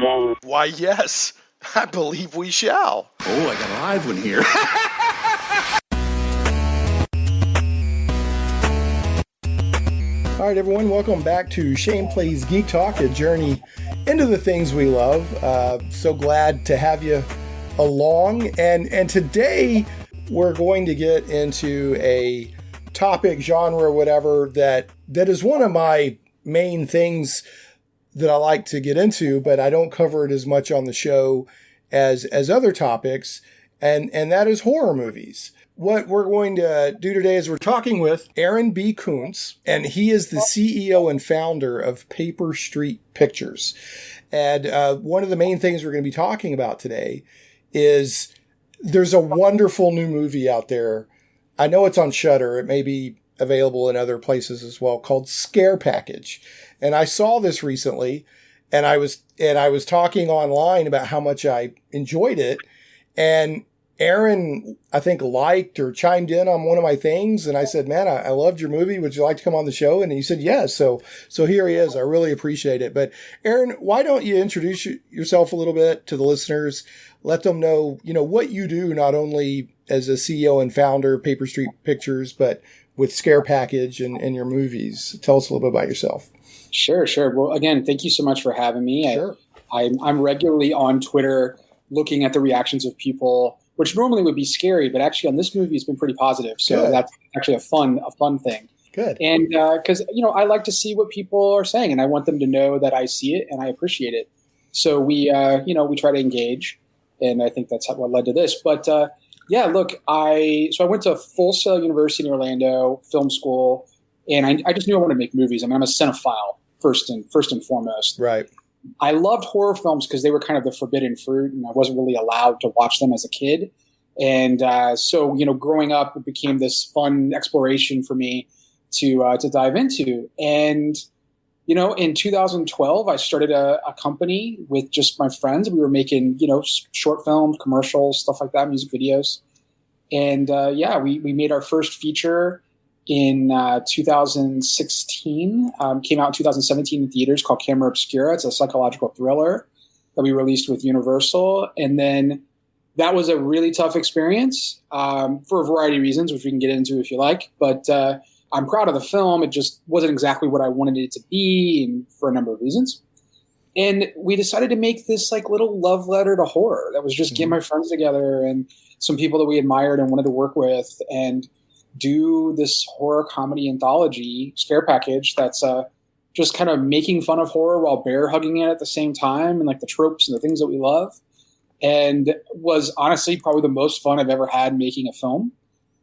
Why, yes, I believe we shall. Oh, I got a live one here. All right, everyone, welcome back to Shane Plays Geek Talk, a journey into the things we love. So glad to have you along. And today we're going to get into a topic, genre, whatever, that is one of my main things that I like to get into, but I don't cover it as much on the show as other topics, and that is horror movies. What we're going to do today is we're talking with Aaron B. Koontz, and he is the CEO and founder of Paper Street Pictures. And one of the main things we're going to be talking about today is there's a wonderful new movie out there. I know it's on Shudder. It may be available in other places as well, called Scare Package. And I saw this recently, and I was talking online about how much I enjoyed it. And Aaron, I think, liked or chimed in on one of my things. And I said, man, I loved your movie. Would you like to come on the show? And he said, yes. So here he is. I really appreciate it. But Aaron, why don't you introduce yourself a little bit to the listeners? Let them know, what you do, not only as a CEO and founder of Paper Street Pictures, but with Scare Package and your movies. Tell us a little bit about yourself. Sure. Well, again, thank you so much for having me. Sure. I'm regularly on Twitter looking at the reactions of people, which normally would be scary, but actually on this movie it's been pretty positive. So Good. That's actually a fun thing. Good. And because I like to see what people are saying, and I want them to know that I see it and I appreciate it. So we try to engage, and I think that's what led to this. But look, I went to Full Sail University in Orlando, film school, and I just knew I wanted to make movies. I mean, I'm a cinephile first and foremost. Right. I loved horror films because they were kind of the forbidden fruit, and I wasn't really allowed to watch them as a kid. And so growing up, it became this fun exploration for me to dive into. And in 2012, I started a company with just my friends. We were making short films, commercials, stuff like that, music videos. And we made our first feature in 2016, came out in 2017 in theaters, called Camera Obscura. It's a psychological thriller that we released with Universal. And then that was a really tough experience for a variety of reasons, which we can get into if you like. But I'm proud of the film. It just wasn't exactly what I wanted it to be, and for a number of reasons. And we decided to make this little love letter to horror that was just get my friends together and some people that we admired and wanted to work with, and do this horror comedy anthology Scare Package that's just kind of making fun of horror while bear hugging it at the same time, and the tropes and the things that we love. And was honestly probably the most fun I've ever had making a film.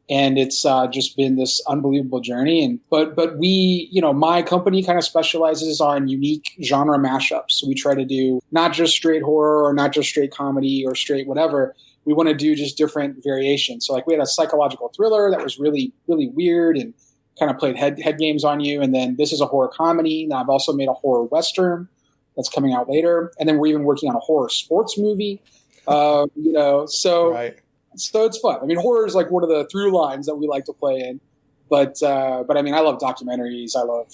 And it's just been this unbelievable journey. And but we, my company kind of specializes on unique genre mashups. So we try to do not just straight horror or not just straight comedy or straight whatever. We want to do just different variations. So we had a psychological thriller that was really, really weird and kind of played head games on you. And then this is a horror comedy. Now I've also made a horror Western that's coming out later. And then we're even working on a horror sports movie. So Right. So it's fun. I mean, horror is one of the through lines that we like to play in. But I mean, I love documentaries. I love,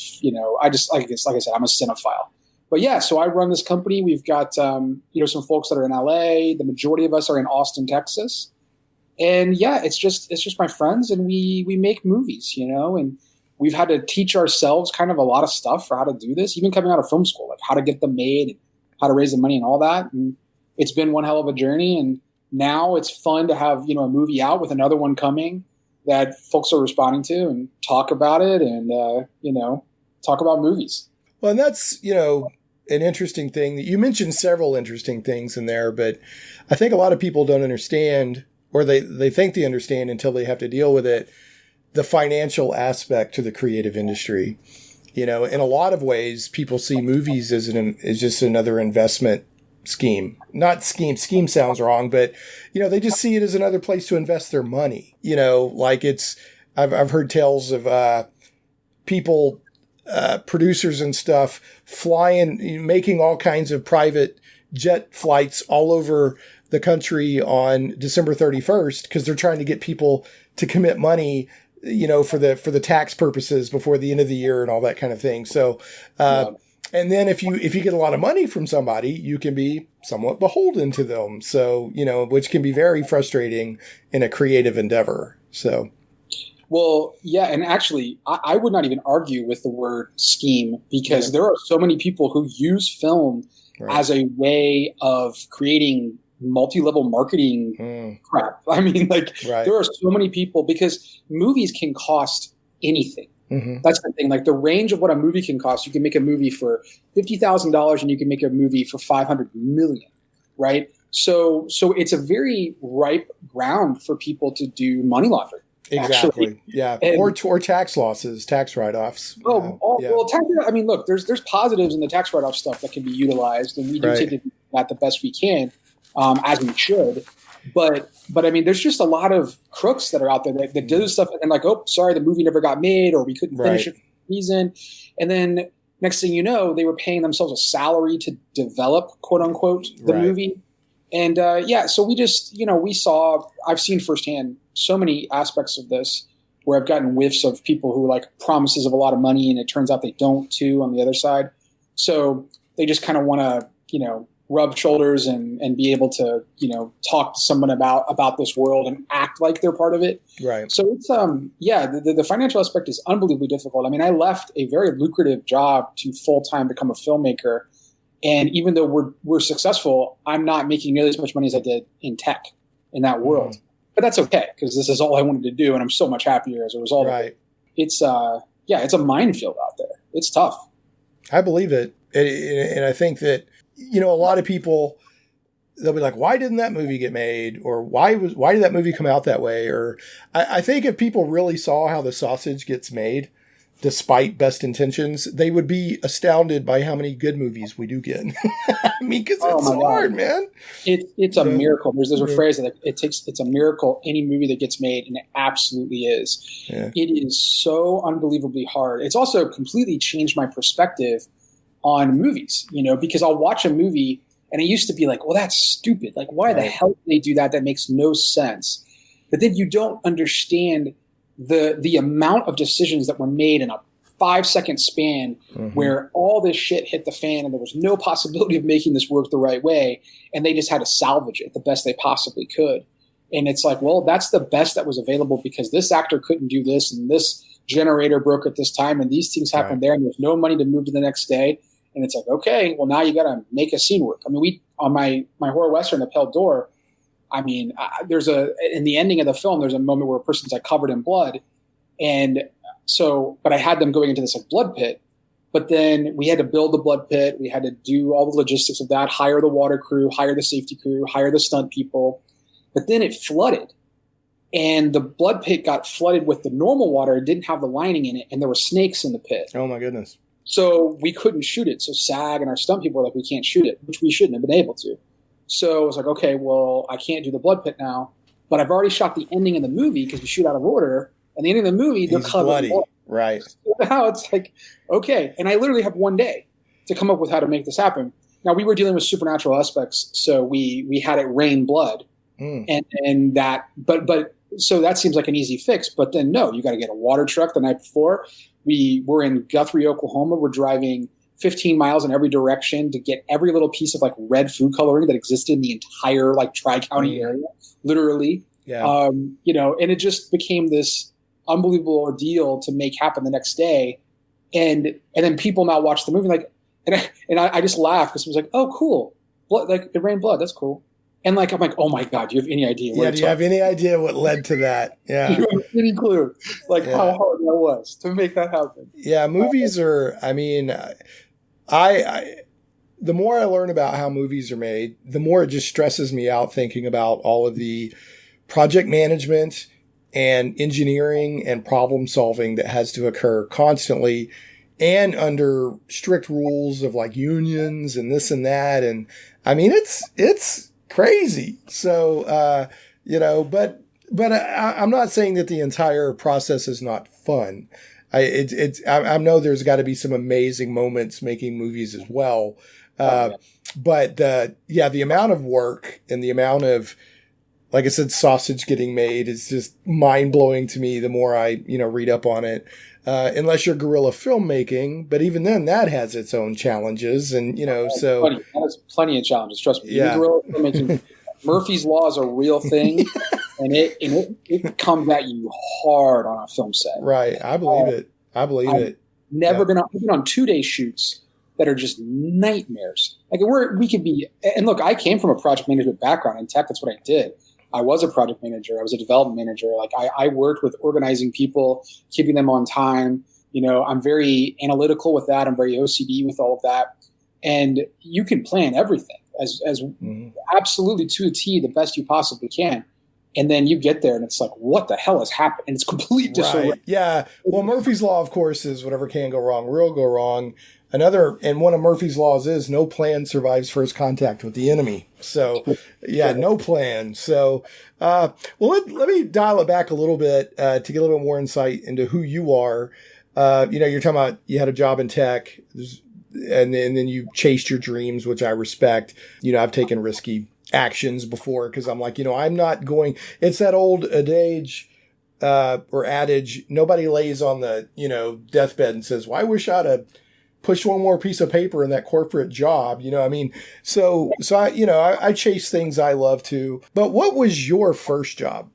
I just, like I said, I'm a cinephile. But yeah, so I run this company. We've got, some folks that are in LA. The majority of us are in Austin, Texas. And yeah, it's just my friends, and we make movies, and we've had to teach ourselves kind of a lot of stuff for how to do this, even coming out of film school, how to get them made, and how to raise the money and all that. And it's been one hell of a journey. And now it's fun to have, a movie out with another one coming that folks are responding to, and talk about it, and, talk about movies. Well, and that's, an interesting thing that you mentioned several interesting things in there, but I think a lot of people don't understand, or they think they understand until they have to deal with it, the financial aspect to the creative industry. In a lot of ways, people see movies as just another investment scheme. Not scheme sounds wrong, but, they just see it as another place to invest their money. I've heard tales of people, producers and stuff flying, making all kinds of private jet flights all over the country on December 31st because they're trying to get people to commit money, for the tax purposes before the end of the year and all that kind of thing. So, And then if you get a lot of money from somebody, you can be somewhat beholden to them. So, which can be very frustrating in a creative endeavor. So. Well, yeah, and actually, I would not even argue with the word scheme because there are so many people who use film as a way of creating multi-level marketing crap. I mean, there are so many people because movies can cost anything. Mm-hmm. That's the thing. Like the range of what a movie can cost, you can make a movie for $50,000 and you can make a movie for $500 million, right? So it's a very ripe ground for people to do money laundering. Exactly. Actually. Yeah. Or tax losses, tax write-offs. Well, I mean, look, there's positives in the tax write-off stuff that can be utilized, and we do take that the best we can, as we should. But I mean, there's just a lot of crooks that are out there that do stuff and like, oh, sorry, the movie never got made, or we couldn't finish it for a reason. And then next thing you know, they were paying themselves a salary to develop, quote unquote, the movie. And so we just, I've seen firsthand so many aspects of this where I've gotten whiffs of people who like promises of a lot of money and it turns out they don't too on the other side. So they just kind of want to, rub shoulders and be able to, talk to someone about this world and act like they're part of it. Right. So it's, the financial aspect is unbelievably difficult. I mean, I left a very lucrative job to full-time become a filmmaker. And even though we're successful, I'm not making nearly as much money as I did in tech in that world. Mm. But that's okay because this is all I wanted to do, and I'm so much happier as a result of it. It's it's a minefield out there. It's tough. I believe it, and I think that a lot of people, they'll be like, "Why didn't that movie get made?" Or why did that movie come out that way? Or I think if people really saw how the sausage gets made, despite best intentions, they would be astounded by how many good movies we do get. I mean, because it's hard, man. It's a miracle. There's a phrase that it's a miracle any movie that gets made, and it absolutely is. Yeah. It is so unbelievably hard. It's also completely changed my perspective on movies, because I'll watch a movie and it used to be like, well, that's stupid. Like, why the hell did they do that? That makes no sense. But then you don't understand the amount of decisions that were made in a 5-second span where all this shit hit the fan and there was no possibility of making this work the right way. And they just had to salvage it the best they possibly could. And it's like, well, that's the best that was available because this actor couldn't do this and this generator broke at this time and these things happened there and there's no money to move to the next day. And it's like, okay, well, now you got to make a scene work. I mean, on my horror Western, The Pale Door, I mean, in the ending of the film, there's a moment where a person's like covered in blood. And so, but I had them going into this like blood pit, but then we had to build the blood pit. We had to do all the logistics of that, hire the water crew, hire the safety crew, hire the stunt people. But then it flooded and the blood pit got flooded with the normal water. It didn't have the lining in it. And there were snakes in the pit. Oh my goodness. So we couldn't shoot it. So SAG and our stunt people were like, we can't shoot it, which we shouldn't have been able to. So I was like, okay, well, I can't do the blood pit now, but I've already shot the ending of the movie because we shoot out of order. And the ending of the movie, they're covered in blood. Right. So now it's like, okay. And I literally have one day to come up with how to make this happen. Now, we were dealing with supernatural aspects, so we had it rain blood. And that, but so that seems like an easy fix. But then, no, you got to get a water truck the night before. We were in Guthrie, Oklahoma. We're driving 15 miles in every direction to get every little piece of like red food coloring that existed in the entire like Tri-County area, literally. Yeah. And it just became this unbelievable ordeal to make happen the next day. And then people now watch the movie like, and I just laughed because it was like, oh, cool. Blood, like it rained blood. That's cool. And like, I'm like, oh my God, do you have any idea? Do you have any idea what led to that? Yeah. Do you have any clue how hard that was to make that happen? Yeah. Movies are, I mean, the more I learn about how movies are made, the more it just stresses me out thinking about all of the project management and engineering and problem solving that has to occur constantly and under strict rules of like unions and this and that. And I mean, it's crazy. So, but I'm not saying that the entire process is not fun. I know there's got to be some amazing moments making movies as well. But the amount of work and the amount of like I said, sausage getting made is just mind blowing to me the more I, read up on it. Unless you're guerrilla filmmaking, but even then that has its own challenges. And, that has plenty of challenges. Trust me. Yeah. Guerrilla filmmaking, Murphy's Law is a real thing, and it comes at you hard on a film set. Right. I believe it. I've been on 2-day shoots that are just nightmares. Like we could be, and look, I came from a project management background in tech. That's what I did. I was a project manager. I was a development manager. Like I worked with organizing people, keeping them on time. I'm very analytical with that. I'm very OCD with all of that. And you can plan everything as absolutely to a T, the best you possibly can. And then you get there and it's like, what the hell has happened? And it's complete disarray. Right. Yeah. Well, Murphy's Law, of course, is whatever can go wrong will go wrong. And one of Murphy's laws is no plan survives first contact with the enemy. So, yeah, no plan. So, let me dial it back a little bit to get a little bit more insight into who you are. You're talking about you had a job in tech, and then you chased your dreams, which I respect. I've taken risky actions before because I'm like, I'm not going. It's that old adage. Or adage, nobody lays on the, deathbed and says, well, I wish I'd have push one more piece of paper in that corporate job. So I chase things I love to. But what was your first job?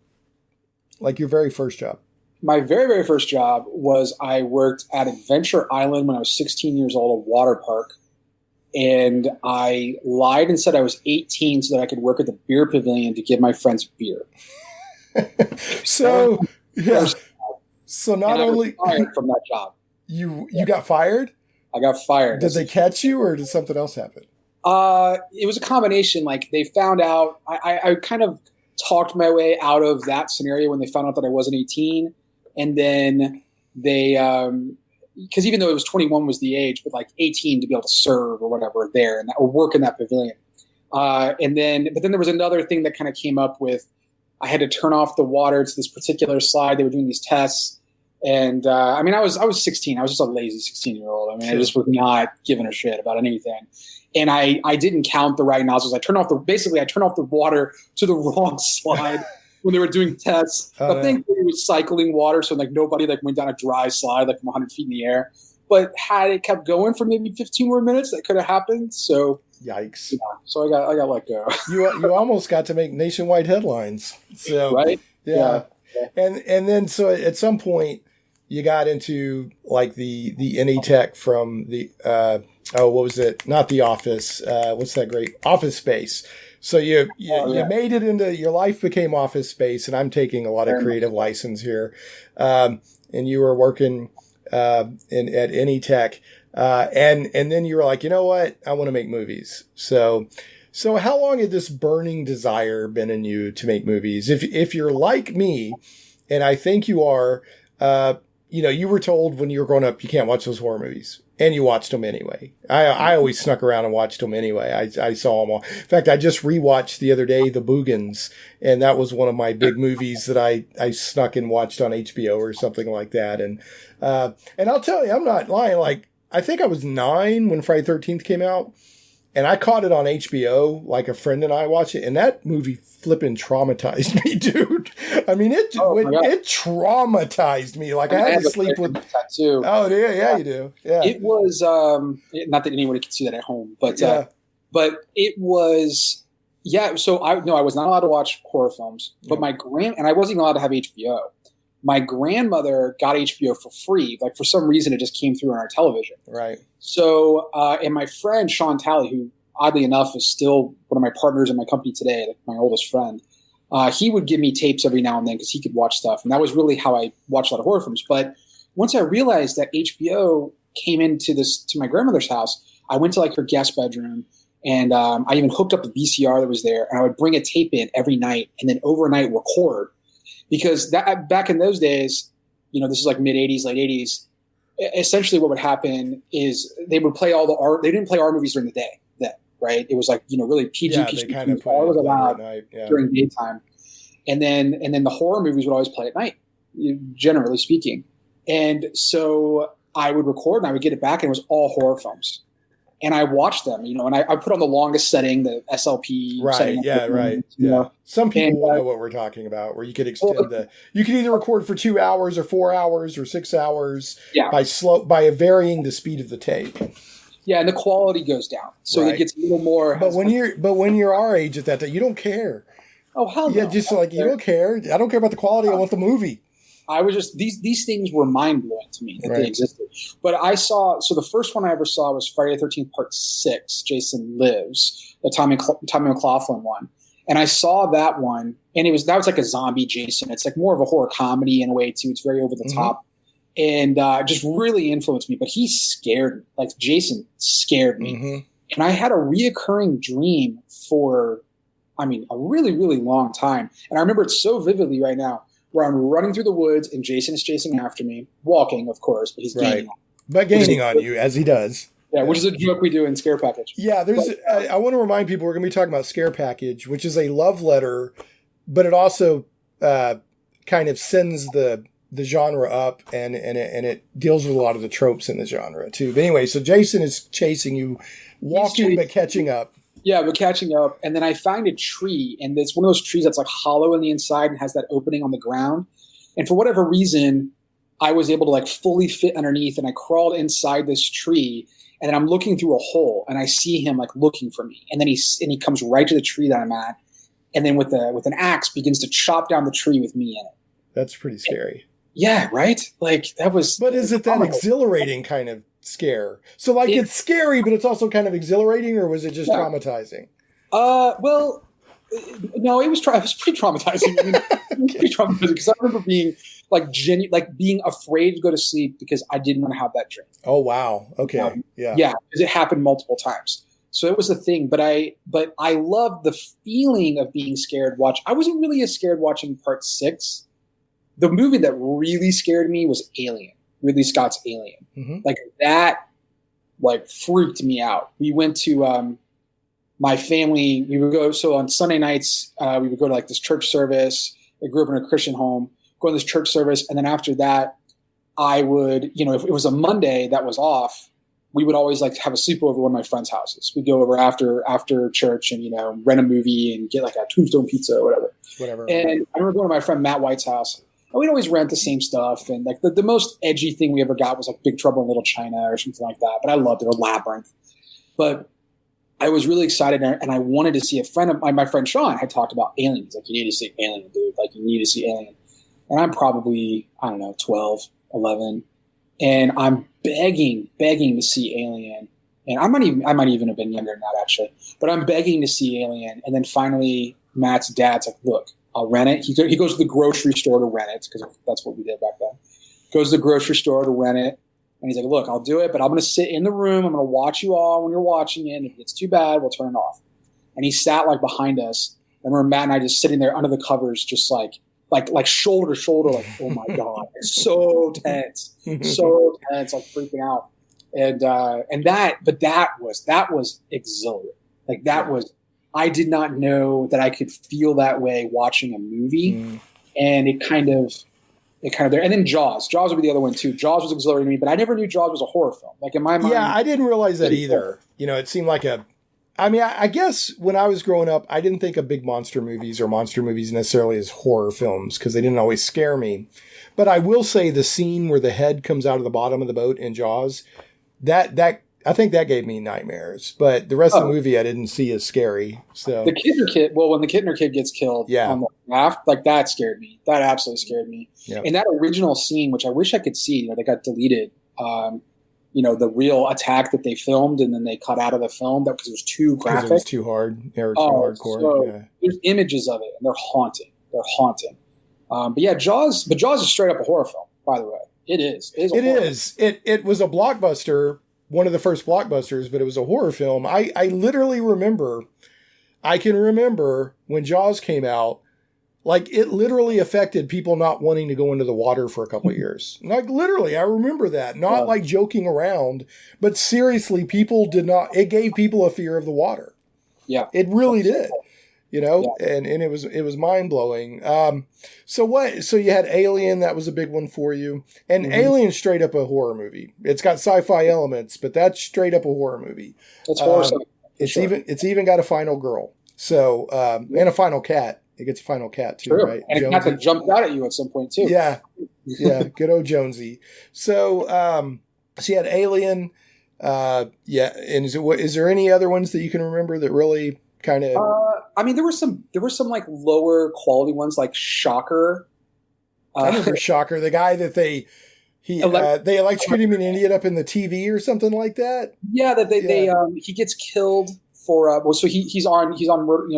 Like your very first job? My very, very first job was I worked at Adventure Island when I was 16 years old, a water park. And I lied and said I was 18 so that I could work at the beer pavilion to give my friends beer. So, yeah. So not only fired from that job. You got fired? I got fired. Did they catch you or did something else happen? It was a combination. Like they found out, I kind of talked my way out of that scenario when they found out that I wasn't 18. And then they, because even though it was 21 was the age, but like 18 to be able to serve or whatever there or work in that pavilion. But then there was another thing that kind of came up with, I had to turn off the water to this particular slide. They were doing these tests. And I was 16. I was just a lazy 16-year-old. I just was not giving a shit about anything. And I didn't count the right nozzles. I turned off the water to the wrong slide when they were doing tests. I think they were cycling water, so nobody went down a dry slide from 100 feet in the air. But had it kept going for maybe 15 more minutes, that could have happened. So yikes! So I got let go. You almost got to make nationwide headlines. So right? Yeah. And then so at some point you got into like the NE Tech from the what was it? Not The Office. What's that great Office Space? So you made it into your life became Office Space, and I'm taking a lot of creative license here. And you were working at NE Tech, and then you were like, you know what? I want to make movies. So how long had this burning desire been in you to make movies? If you're like me, and I think you are, you were told when you were growing up, you can't watch those horror movies. And you watched them anyway. I always snuck around and watched them anyway. I saw them all. In fact, I just rewatched the other day, The Boogans. And that was one of my big movies that I snuck and watched on HBO or something like that. And I'll tell you, I'm not lying. Like, I think I was 9 when Friday the 13th came out. And I caught it on HBO, like a friend and I watched it. And that movie flipping traumatized me, dude. I mean, it traumatized me. Like I had to sleep with tattoo. Oh, yeah, you do. Yeah. It was not that anybody could see that at home, but it was So I was not allowed to watch horror films, but and I wasn't even allowed to have HBO. My grandmother got HBO for free. Like for some reason, it just came through on our television. Right. So and my friend Sean Talley, who oddly enough is still one of my partners in my company today, like my oldest friend. He would give me tapes every now and then because he could watch stuff. And that was really how I watched a lot of horror films. But once I realized that HBO came to my grandmother's house, I went to like her guest bedroom and I even hooked up the VCR that was there. And I would bring a tape in every night and then overnight record. Because that back in those days, this is like mid 80s, late 80s, essentially what would happen is they would play all the art. They didn't play R movies during the day then, right? It was like, really PG. Yeah, they kind of all was allowed during daytime. And then the horror movies would always play at night, generally speaking. And so I would record and I would get it back and it was all horror films. and I watched them, and I put on the longest setting, the SLP right, setting. Yeah, right. Yeah. Some people will know what we're talking about, where you could extend you can either record for 2 hours or 4 hours or 6 hours by varying the speed of the tape. Yeah, and the quality goes down, so it gets a little more. But when you're our age at that time, you don't care. Oh hell no! Yeah, just like you don't care. I don't care about the quality. I want the movie. I was just these things were mind blowing to me that they existed. But I saw the first one I ever saw was Friday the 13th Part 6, Jason Lives, the Tommy McLaughlin one, and I saw that one, and that was like a zombie Jason. It's like more of a horror comedy in a way too. It's very over the top. And just really influenced me. But he scared me. Like Jason scared me. And I had a reoccurring dream for, a really, really long time. And I remember it so vividly right now, where I'm running through the woods and Jason is chasing after me, walking, of course, but he's gaining on me. But gaining on you, as he does. Yeah, which is a joke we do in Scare Package. Yeah, I want to remind people we're going to be talking about Scare Package, which is a love letter, but it also kind of sends the genre up, and it deals with a lot of the tropes in the genre too. But anyway, so Jason is chasing you, walking but catching up. Yeah, but catching up, and then I find a tree, and it's one of those trees that's like hollow in the inside and has that opening on the ground. And for whatever reason, I was able to like fully fit underneath, and I crawled inside this tree, and then I'm looking through a hole, and I see him like looking for me, and then he comes right to the tree that I'm at, and then with an axe begins to chop down the tree with me in it. That's pretty scary. Yeah, right? Like that was. But is it that exhilarating kind of scare? So like it's scary, but it's also kind of exhilarating, or was it just traumatizing? Well, no, it was pretty traumatizing. Pretty traumatizing because I remember being being afraid to go to sleep because I didn't want to have that dream. Oh wow. Okay. Yeah, because it happened multiple times. So it was a thing, but I loved the feeling of being scared. I wasn't really as scared watching Part 6. The movie that really scared me was Alien, Ridley Scott's Alien. Like that, freaked me out. We went to my family. We would go. So on Sunday nights, we would go to this church service. I grew up in a Christian home. Go to this church service, and then after that, I would, if it was a Monday that was off, we would always have a sleepover at one of my friends' houses. We'd go over after church and rent a movie and get a Tombstone pizza or whatever. And I remember going to my friend Matt White's house. And we'd always rent the same stuff. And the most edgy thing we ever got was Big Trouble in Little China or something like that. But I loved it, or Labyrinth. But I was really excited, and I wanted to see a friend of my friend Sean had talked about Alien. He's like, you need to see Alien, dude. You need to see Alien. And I'm probably, 12, 11. And I'm begging to see Alien. And I might even have been younger than that, actually. But I'm begging to see Alien. And then finally, Matt's dad's like, look, I'll rent it. He goes to the grocery store to rent it, because that's what we did back then. Goes to the grocery store to rent it. And he's like, look, I'll do it, but I'm going to sit in the room. I'm going to watch you all when you're watching it. And if it's too bad, we'll turn it off. And he sat behind us. And remember Matt and I just sitting there under the covers, just like shoulder to shoulder, oh my God, so tense, freaking out. And that was exhilarating. I did not know that I could feel that way watching a movie. And it kind of there. And then Jaws would be the other one too. Jaws was exhilarating to me, but I never knew Jaws was a horror film. In my mind. Yeah, I didn't realize that either. It seemed like I guess when I was growing up, I didn't think of big monster movies or monster movies necessarily as horror films, because they didn't always scare me. But I will say the scene where the head comes out of the bottom of the boat in Jaws, that I think that gave me nightmares. But the rest of the movie I didn't see as scary. So the Kidner kid, when the Kidner kid gets killed on the raft, that scared me. That absolutely scared me. Yep. And that original scene, which I wish I could see, they got deleted. The real attack that they filmed and then they cut out of the film because it was too graphic. It was too hard. They were too hardcore. So there's images of it, and they're haunting. But Jaws is straight up a horror film, by the way. It is. It was a blockbuster, one of the first blockbusters, but it was a horror film. I literally remember, I can remember when Jaws came out, it literally affected people not wanting to go into the water for a couple of years. Literally, I remember that. Not joking around, but seriously, people did not. It gave people a fear of the water. Yeah. It really did. and it was mind blowing. So you had Alien, that was a big one for you, and Alien's straight up a horror movie. It's got sci-fi elements, but that's straight up a horror movie. It's horror. It's even got a final girl. So and a final cat. It gets a final cat too, True. right? And a cat that jumped out at you at some point too. Yeah, good old Jonesy. So you had Alien. And is there any other ones that you can remember that really kind of? I mean, there were some like lower quality ones, like Shocker. I remember Shocker, the guy that they electrocuted him and ended up in the TV or something like that. Yeah, he gets killed for so he's on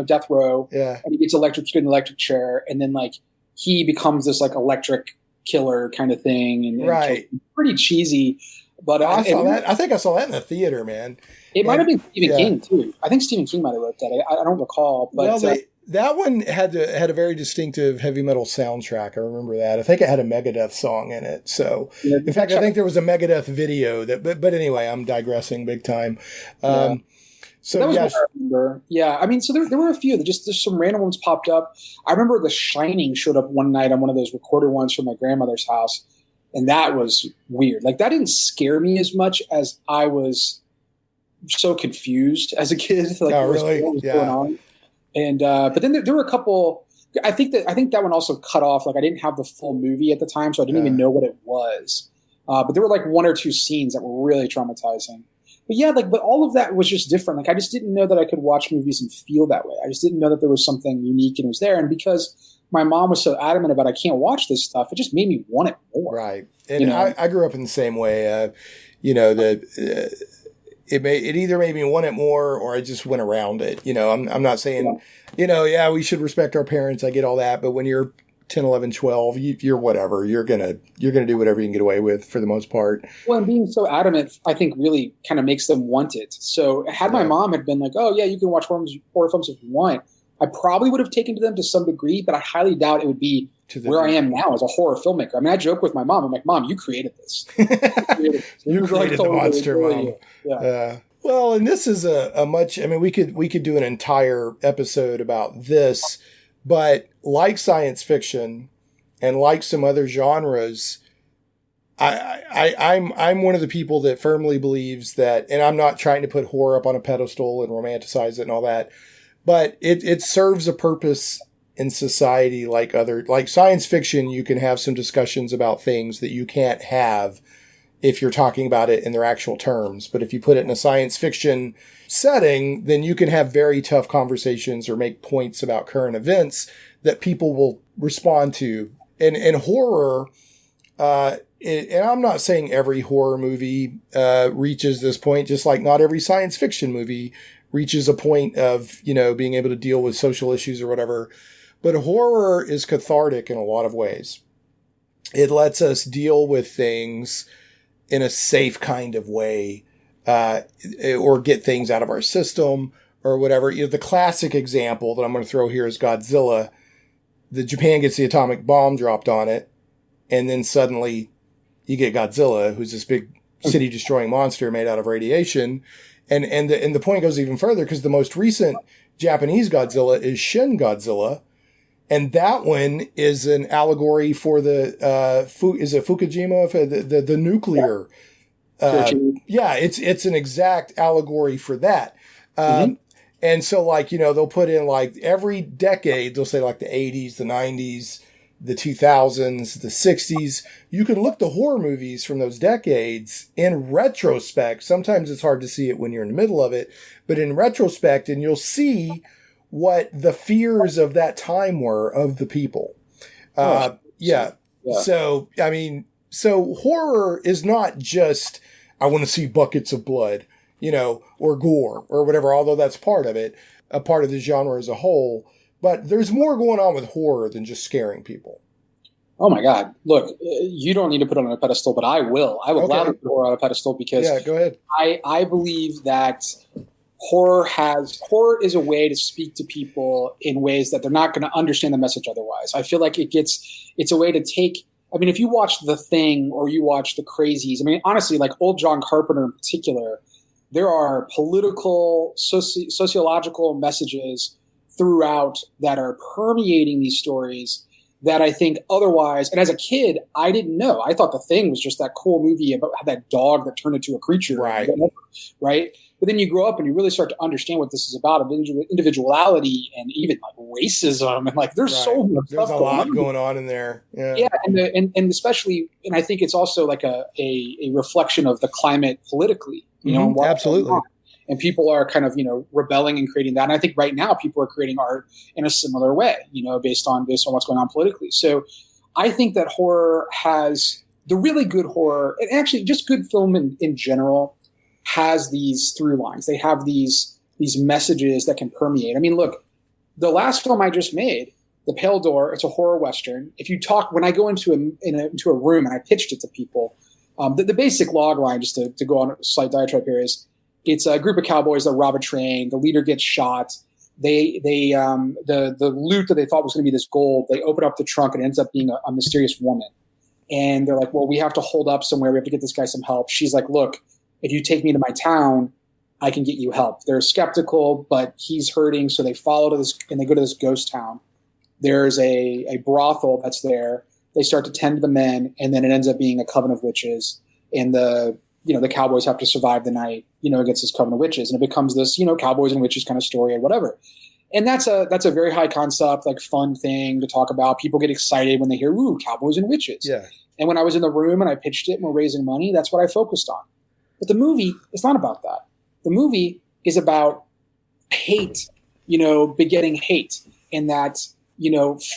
death row. Yeah, and he gets electrocuted in the electric chair, and then like he becomes this like electric killer kind of thing, and right, pretty cheesy. But I saw that. I think I saw that in the theater, man. It might have been Stephen King too. I think Stephen King might have wrote that. I don't recall, but that one had a very distinctive heavy metal soundtrack. I remember that. I think it had a Megadeth song in it. So, in fact, I think there was a Megadeth video but anyway, I'm digressing big time. So that was what I remember. Yeah, I mean, so there were a few that just some random ones popped up. I remember The Shining showed up one night on one of those recorded ones from my grandmother's house. And that was weird. Like, that didn't scare me as much as I was so confused as a kid. Like, what was going on? And but then there were a couple. I think that one also cut off. Like, I didn't have the full movie at the time, so I didn't even know what it was. But there were like one or two scenes that were really traumatizing. But yeah, but all of that was just different. Like, I just didn't know that I could watch movies and feel that way. I just didn't know that there was something unique and it was there. And because my mom was so adamant about I can't watch this stuff, it just made me want it more. Right. And I grew up in the same way. It either made me want it more or I just went around it. I'm not saying, we should respect our parents. I get all that. But when you're 10, 11, 12, you're whatever. You're going to do whatever you can get away with for the most part. Well, and being so adamant, I think really kind of makes them want it. So had my mom had been like, oh yeah, you can watch horror films if you want, I probably would have taken to them to some degree, but I highly doubt it would be where I am now as a horror filmmaker. I mean, I joke with my mom. I'm like, Mom, you created this. You created the monster, Mom. Yeah. Well, and this is we could do an entire episode about this, but like science fiction and like some other genres, I'm one of the people that firmly believes that, and I'm not trying to put horror up on a pedestal and romanticize it and all that, but it serves a purpose in society like science fiction. You can have some discussions about things that you can't have if you're talking about it in their actual terms. But if you put it in a science fiction setting, then you can have very tough conversations or make points about current events that people will respond to. And horror, and I'm not saying every horror movie reaches this point, just like not every science fiction movie reaches a point of, being able to deal with social issues or whatever. But horror is cathartic in a lot of ways. It lets us deal with things in a safe kind of way, or get things out of our system or whatever. The classic example that I'm going to throw here is Godzilla. Japan gets the atomic bomb dropped on it, and then suddenly you get Godzilla, who's this big city-destroying monster made out of radiation. And the point goes even further, because the most recent Japanese Godzilla is Shin Godzilla, and that one is an allegory for the is it Fukushima, the nuclear? It's an exact allegory for that. And so, they'll put in every decade, they'll say the 80s, the 90s, the 2000s, the 60s. You can look to horror movies from those decades in retrospect. Sometimes it's hard to see it when you're in the middle of it, but in retrospect, and you'll see what the fears of that time were of the people. So, horror is not just, I want to see buckets of blood, or gore or whatever, although that's part of it, a part of the genre as a whole. But there's more going on with horror than just scaring people. Oh my God. Look, you don't need to put it on a pedestal, but I will. I will gladly put horror on a pedestal because go ahead. I believe that horror is a way to speak to people in ways that they're not going to understand the message otherwise. I feel like it's a way to take, if you watch The Thing or you watch The Crazies, honestly, old John Carpenter in particular, there are political, sociological messages throughout that are permeating these stories that I think otherwise, and as a kid, I didn't know. I thought The Thing was just that cool movie about that dog that turned into a creature. Right. Right. But then you grow up and you really start to understand what this is about, of individuality and even like racism. And like, there's so much There's stuff a lot going on in there. Yeah. And especially, and I think it's also like a reflection of the climate politically, you know, absolutely. And people are kind of, rebelling and creating that. And I think right now people are creating art in a similar way, based on what's going on politically. So I think that horror has the really good horror, and actually just good film in general, has these through lines. They have these messages that can permeate. I mean, look, the last film I just made, The Pale Door, it's a horror Western. When I go into a room and I pitched it to people, the basic log line, just to go on a slight diatribe here, is it's a group of cowboys that rob a train. The leader gets shot. The loot that they thought was going to be this gold, they open up the trunk and it ends up being a mysterious woman. And they're like, well, we have to hold up somewhere. We have to get this guy some help. She's like, look, if you take me to my town, I can get you help. They're skeptical, but he's hurting. So they follow to this and they go to this ghost town. There's a brothel that's there. They start to tend to the men, and then it ends up being a coven of witches. And the cowboys have to survive the night, against this coven of witches. And it becomes this, cowboys and witches kind of story or whatever. And that's a very high concept, like fun thing to talk about. People get excited when they hear, ooh, cowboys and witches. Yeah. And when I was in the room and I pitched it and we're raising money, that's what I focused on. But the movie is not about that. The movie is about hate, begetting hate, and that,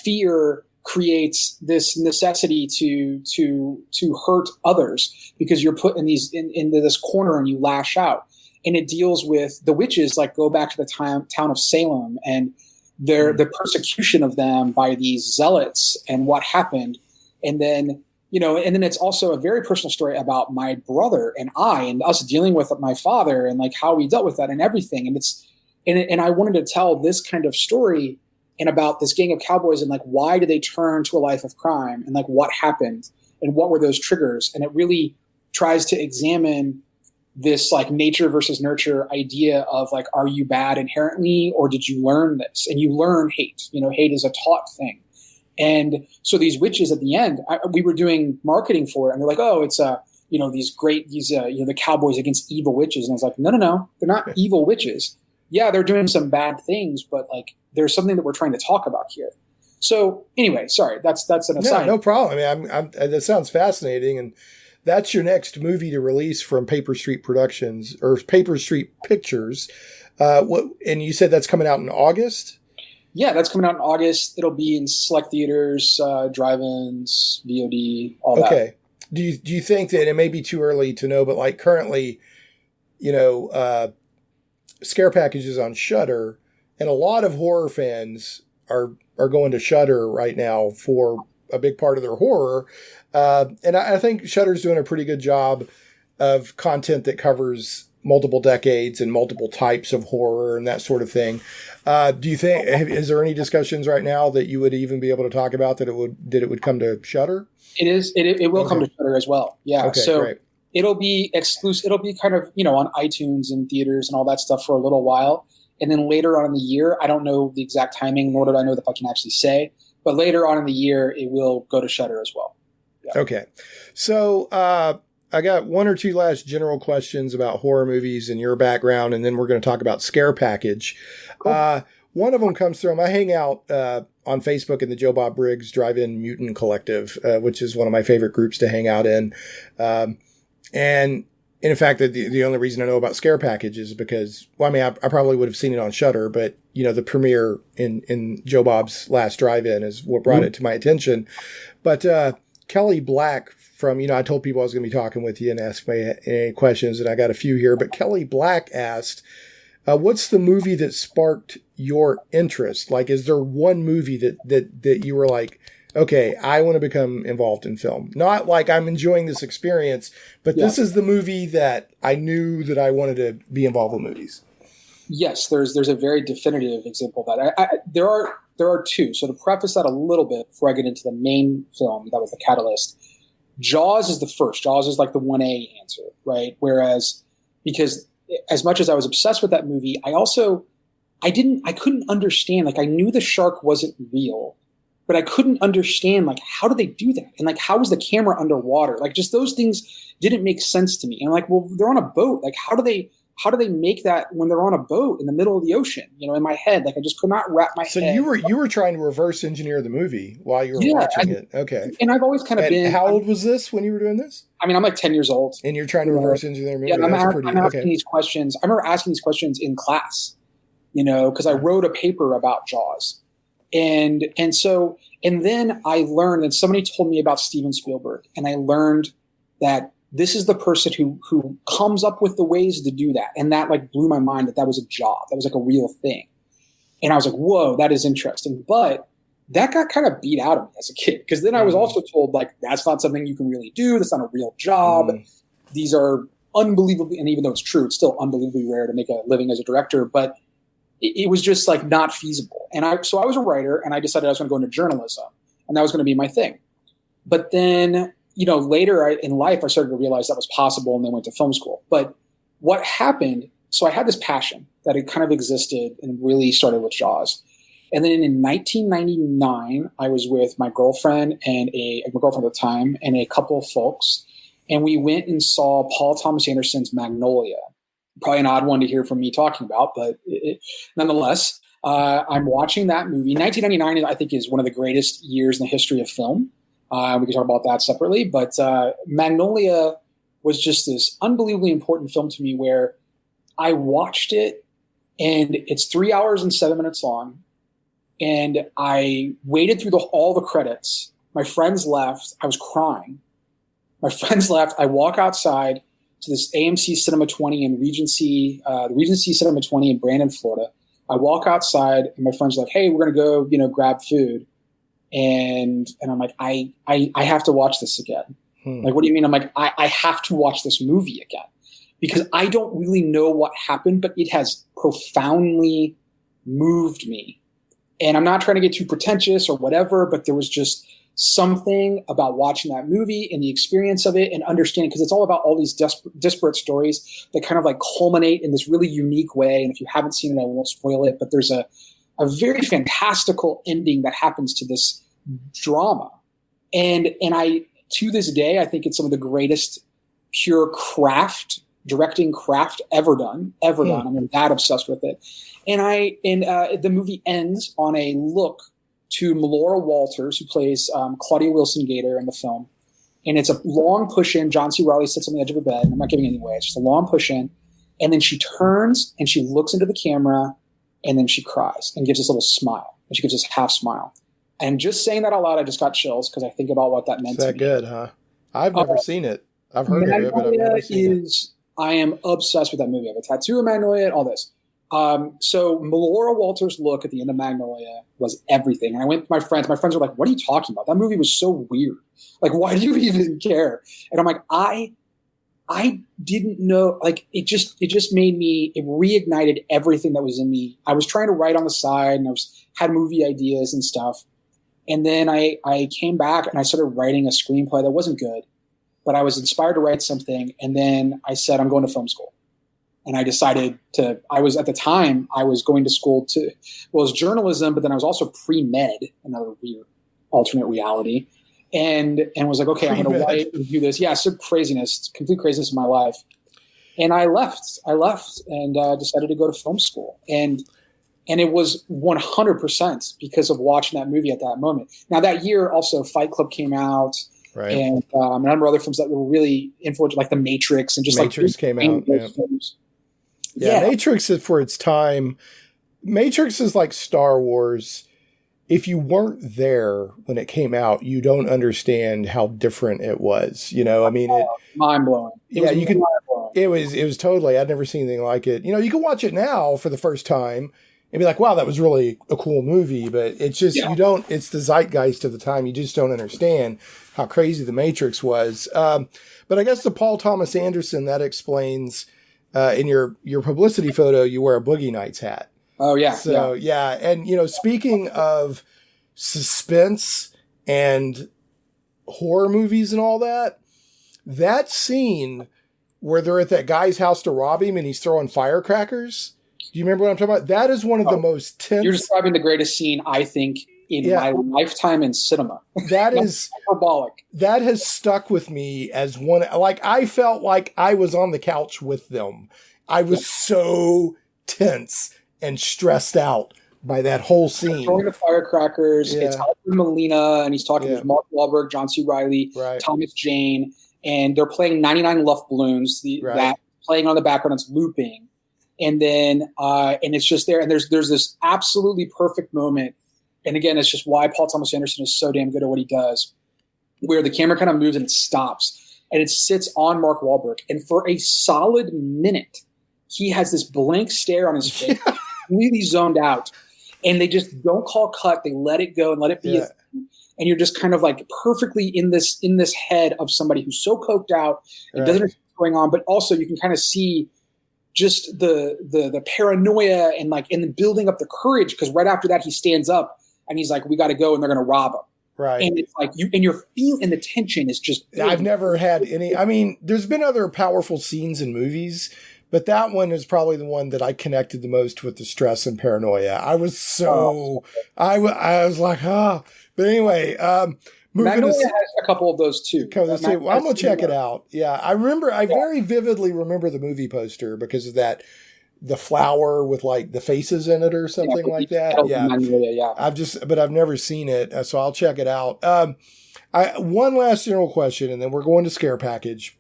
fear creates this necessity to hurt others because you're put into this corner and you lash out. And it deals with the witches, like go back to the town of Salem and the persecution of them by these zealots and what happened. And then, and then it's also a very personal story about my brother and us dealing with my father and like how we dealt with that and everything. And I wanted to tell this kind of story and about this gang of cowboys and like, why did they turn to a life of crime and like what happened and what were those triggers? And it really tries to examine this like nature versus nurture idea of like, are you bad inherently or did you learn this? And you learn hate, hate is a taught thing. And so these witches at the end, we were doing marketing for it and they're like, oh, it's the cowboys against evil witches. And I was like, no, they're not evil witches. Yeah, they're doing some bad things, but like there's something that we're trying to talk about here. So anyway, sorry, that's an aside. No problem. I mean, that sounds fascinating. And that's your next movie to release from Paper Street Productions or Paper Street Pictures. And you said that's coming out in August? Yeah, that's coming out in August. It'll be in select theaters, drive-ins, VOD, all that. Okay. Do you think that it may be too early to know, but like currently, Scare Packages on Shudder, and a lot of horror fans are going to Shudder right now for a big part of their horror. And I think Shudder's doing a pretty good job of content that covers multiple decades and multiple types of horror and that sort of thing. Do you think, is there any discussions right now that you would even be able to talk about that it would come to Shudder? It is. It will come to Shudder as well. Yeah. Okay, so great. It'll be exclusive. It'll be kind of, on iTunes and theaters and all that stuff for a little while. And then later on in the year, I don't know the exact timing, nor did I know if I can actually say, but later on in the year, it will go to Shudder as well. Yeah. Okay. So, I got one or two last general questions about horror movies and your background, and then we're going to talk about Scare Package. Cool. One of them comes from, I hang out on Facebook in the Joe Bob Briggs Drive-In Mutant Collective, which is one of my favorite groups to hang out in. And in fact, the only reason I know about Scare Package is because, I probably would have seen it on Shudder, but, the premiere in Joe Bob's last drive-in is what brought it to my attention. But Kelly Black from, I told people I was going to be talking with you and ask me any questions, and I got a few here. But Kelly Black asked, what's the movie that sparked your interest? Like, is there one movie that you were like, okay, I want to become involved in film? Not like I'm enjoying this experience, but this is the movie that I knew that I wanted to be involved with movies. Yes, there's a very definitive example of that. There are two. So to preface that a little bit before I get into the main film that was the catalyst, Jaws is the first. Jaws is like the 1A answer, right? Whereas, because as much as I was obsessed with that movie, I also I couldn't understand. Like, I knew the shark wasn't real, but I couldn't understand, like, how do they do that? And like, how is the camera underwater? Like, just those things didn't make sense to me. And I'm like, well, they're on a boat. Like, how do they make that when they're on a boat in the middle of the ocean? You know, in my head, like, I just could not wrap my head. So you were trying to reverse engineer the movie while you were watching it. Okay. And I've always kind of been. How old was this when you were doing this? I mean, I'm like 10 years old. And you're trying to reverse engineer the movie? Yeah, I'm asking these questions. I remember asking these questions in class, you know, because I wrote a paper about Jaws. And then I learned, and somebody told me about Steven Spielberg, and I learned that this is the person who comes up with the ways to do that. And that like blew my mind that was a job. That was like a real thing. And I was like, whoa, that is interesting. But that got kind of beat out of me as a kid. Because then I was also told, like, that's not something you can really do. That's not a real job. These are unbelievably, and even though it's true, it's still unbelievably rare to make a living as a director. But it was just like not feasible. So I was a writer, and I decided I was going to go into journalism, and that was going to be my thing. But then, you know, later in life, I started to realize that was possible, and then went to film school. But what happened, so I had this passion that had kind of existed and really started with Jaws. And then in 1999, I was with my girlfriend and my girlfriend at the time and a couple of folks, and we went and saw Paul Thomas Anderson's Magnolia. Probably an odd one to hear from me talking about, but nonetheless, I'm watching that movie. 1999, I think, is one of the greatest years in the history of film. We can talk about that separately, but Magnolia was just this unbelievably important film to me where I watched it, and it's 3 hours and 7 minutes long, and I waited through all the credits. My friends left. I was crying. My friends left. I walk outside to this AMC Cinema 20 in Regency, the Regency Cinema 20 in Brandon, Florida. I walk outside, and my friends are like, "Hey, we're gonna go, you know, grab food." And I'm like, I have to watch this again. Like, what do you mean? I'm like, I have to watch this movie again because I don't really know what happened, but it has profoundly moved me. And I'm not trying to get too pretentious or whatever, but there was just something about watching that movie and the experience of it and understanding, because it's all about all these disparate stories that kind of like culminate in this really unique way. And if you haven't seen it, I won't spoil it, but there's a very fantastical ending that happens to this drama. And I, to this day, I think it's some of the greatest pure directing craft ever done. I'm that obsessed with it. And the movie ends on a look to Melora Walters, who plays Claudia Wilson Gator in the film. And it's a long push-in. John C. Reilly sits on the edge of a bed. I'm not giving it away. It's just a long push-in. And then she turns and she looks into the camera, and then she cries and gives this little smile. And she gives this half smile. And just saying that out loud, I just got chills because I think about what that meant to me. Is that good, huh? I've never seen it. I've heard of it, but I've never seen it. I am obsessed with that movie. I have a tattoo of Magnolia and all this. So Melora Walters' look at the end of Magnolia was everything. And I went to my friends. My friends were like, "What are you talking about? That movie was so weird. Like, why do you even care?" And I'm like, I didn't know. Like, it just made me. It reignited everything that was in me. I was trying to write on the side, and had movie ideas and stuff. And then I came back and I started writing a screenplay that wasn't good, but I was inspired to write something. And then I said, I'm going to film school. And I decided I was going to school it was journalism, but then I was also pre-med, another weird alternate reality. And was like, okay, I'm going to write and do this. Yeah, it's craziness, complete craziness in my life. And I left and decided to go to film school. And it was 100% because of watching that movie at that moment. Now, that year also Fight Club came out. Right. And a number of other films that were really influential, like The Matrix and just Matrix came out. Yeah, Matrix is for its time. Matrix is like Star Wars. If you weren't there when it came out, you don't understand how different it was. You know, I mean, mind blowing. It was totally. I'd never seen anything like it. You know, you can watch it now for the first time and be like, "Wow, that was really a cool movie." But it's just it's the zeitgeist of the time. You just don't understand how crazy The Matrix was. But I guess the Paul Thomas Anderson, that explains. In your publicity photo, you wear a Boogie Nights hat. Oh, yeah. So, yeah. And, you know, speaking of suspense and horror movies and all that scene where they're at that guy's house to rob him and he's throwing firecrackers. Do you remember what I'm talking about? That is one of the most tense. You're describing the greatest scene, I think, in my lifetime in cinema. That is hyperbolic. That has stuck with me as one. Like, I felt like I was on the couch with them. I was so tense and stressed out by that whole scene. Throwing the firecrackers. Yeah. It's Alfred Molina, and he's talking to Mark Wahlberg, John C. Reilly, Thomas Jane, and they're playing 99 Luft balloons. That playing on the background, it's looping, and then and it's just there. And there's this absolutely perfect moment. And again, it's just why Paul Thomas Anderson is so damn good at what he does, where the camera kind of moves and it stops, and it sits on Mark Wahlberg, and for a solid minute, he has this blank stare on his face, really zoned out. And they just don't call cut. They let it go and let it be. A thing. And you're just kind of like perfectly in this head of somebody who's so coked out and doesn't know what's going on. But also you can kind of see just the paranoia and then building up the courage. Because right after that, he stands up and he's like, "We got to go," and they're going to rob him. Right. And it's like you're feeling the tension is just. I've never had any. I mean, there's been other powerful scenes in movies. But that one is probably the one that I connected the most with the stress and paranoia. I was so, I was like, But anyway, Magnolia has a couple of those too. Well, I'm going to check it out. Yeah. I very vividly remember the movie poster because of that, the flower with like the faces in it or something like that. Yeah. Magnolia, yeah. But I've never seen it. So I'll check it out. One last general question, and then we're going to Scare Package.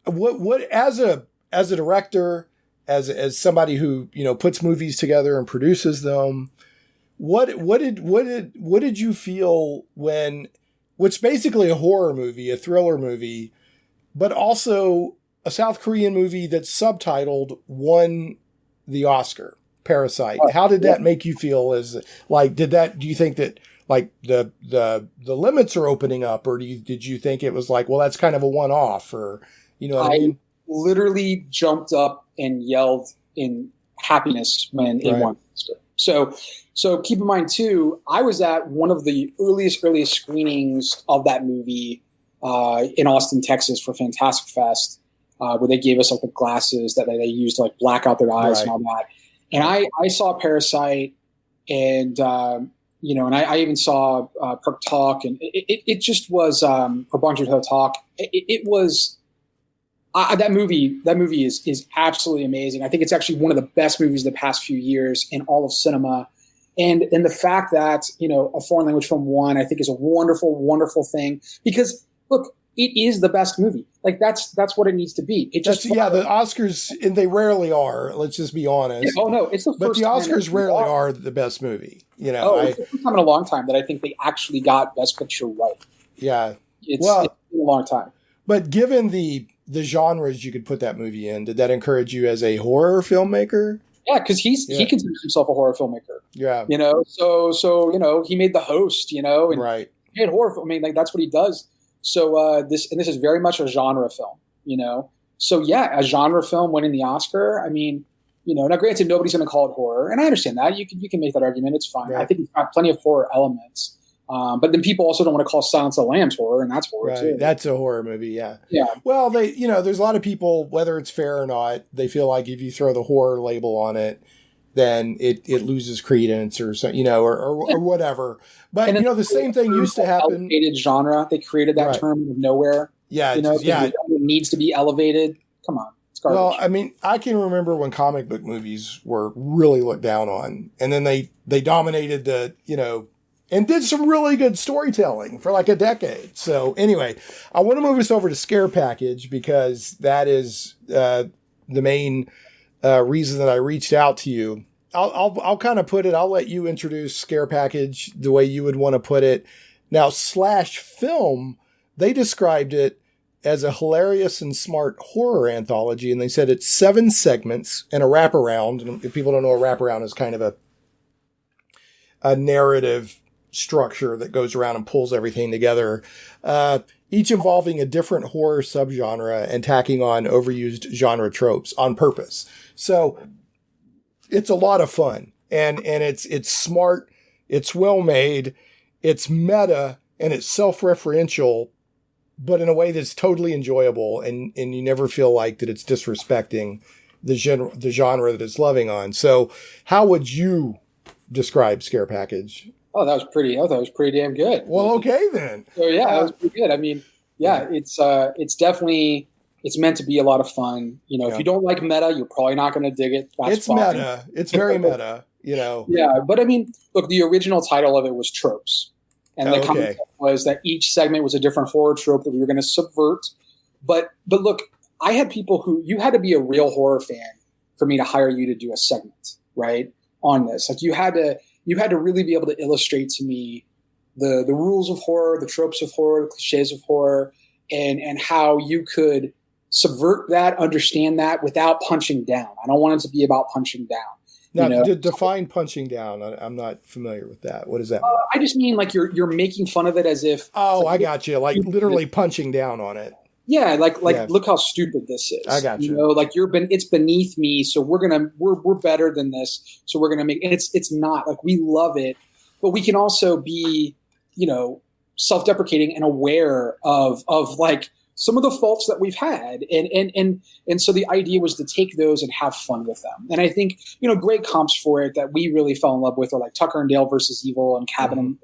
What as a director, as somebody who puts movies together and produces them, what did you feel when, which basically a horror movie, a thriller movie, but also a South Korean movie that's subtitled, won the Oscar, Parasite? How did that make you feel? Do you think that like the limits are opening up, or did you think it was like, well, that's kind of a one-off, or you know what I mean? Literally jumped up and yelled in happiness when it won. So keep in mind too, I was at one of the earliest screenings of that movie in Austin, Texas for Fantastic Fest, where they gave us like the glasses that they used to like black out their eyes and all that. And I saw Parasite, and and I even saw Perk Talk, and it just was for Bong Joon-ho Talk. It was. That movie is absolutely amazing. I think it's actually one of the best movies of the past few years in all of cinema. And the fact that, a foreign language film won, I think is a wonderful, wonderful thing, because look, it is the best movie. Like that's what it needs to be. The Oscars, and they rarely are. Let's just be honest. Yeah, it's the first. But the Oscars rarely are the best movie. It's the first time in a long time that I think they actually got Best Picture right. Yeah, it's been a long time. But given the genres you could put that movie in, did that encourage you as a horror filmmaker? Yeah, because he considers himself a horror filmmaker. Yeah, so he made The Host, and he made horror film. I mean, like that's what he does. So this is very much a genre film, So yeah, a genre film winning the Oscar. I mean, now granted, nobody's going to call it horror, and I understand that. You can make that argument. It's fine. Right. I think it's got plenty of horror elements. But then people also don't want to call Silence of the Lambs horror, and that's horror too. That's a horror movie, yeah. Yeah. Well, there's a lot of people, whether it's fair or not, they feel like if you throw the horror label on it, then it loses credence or so, or whatever. But the same thing used to happen. Elevated genre. They created that term out of nowhere. Yeah. It needs to be elevated. Come on. It's garbage. Well, I mean, I can remember when comic book movies were really looked down on, and then they dominated and did some really good storytelling for like a decade. So anyway, I want to move us over to Scare Package, because that is the main reason that I reached out to you. I'll kind of put it, I'll let you introduce Scare Package the way you would want to put it. Now, Slash Film, they described it as a hilarious and smart horror anthology, and they said it's 7 segments and a wraparound. And if people don't know, a wraparound is kind of a narrative structure that goes around and pulls everything together, each involving a different horror subgenre and tacking on overused genre tropes on purpose. So it's a lot of fun, and it's smart, it's well made, it's meta, and it's self-referential, but in a way that's totally enjoyable, and you never feel like that it's disrespecting the genre that it's loving on. So how would you describe Scare Package? Oh, that was pretty. I thought it was pretty damn good. Well, okay then. So yeah, that was pretty good. I mean, it's definitely, it's meant to be a lot of fun. You know, if you don't like meta, you're probably not going to dig it. It's fine. Meta. It's very meta. You know. Yeah, but I mean, look, the original title of it was Tropes, and the concept was that each segment was a different horror trope that we were going to subvert. But look, I had people who, you had to be a real horror fan for me to hire you to do a segment, right, on this. Like you had to really be able to illustrate to me the rules of horror, the tropes of horror, the cliches of horror, and how you could subvert that, understand that without punching down. I don't want it to be about punching down. Now, define punching down. I'm not familiar with that. What does that mean? I just mean like you're making fun of it as if. Oh, like, I got you. Like literally punching down on it. Yeah, like look how stupid this is. I got you. You know, like it's beneath me, so we're better than this, so we're gonna make. And it's not like we love it, but we can also be, you know, self-deprecating and aware of like some of the faults that we've had, and so the idea was to take those and have fun with them. And I think, you know, great comps for it that we really fell in love with are like Tucker and Dale versus Evil and Cabin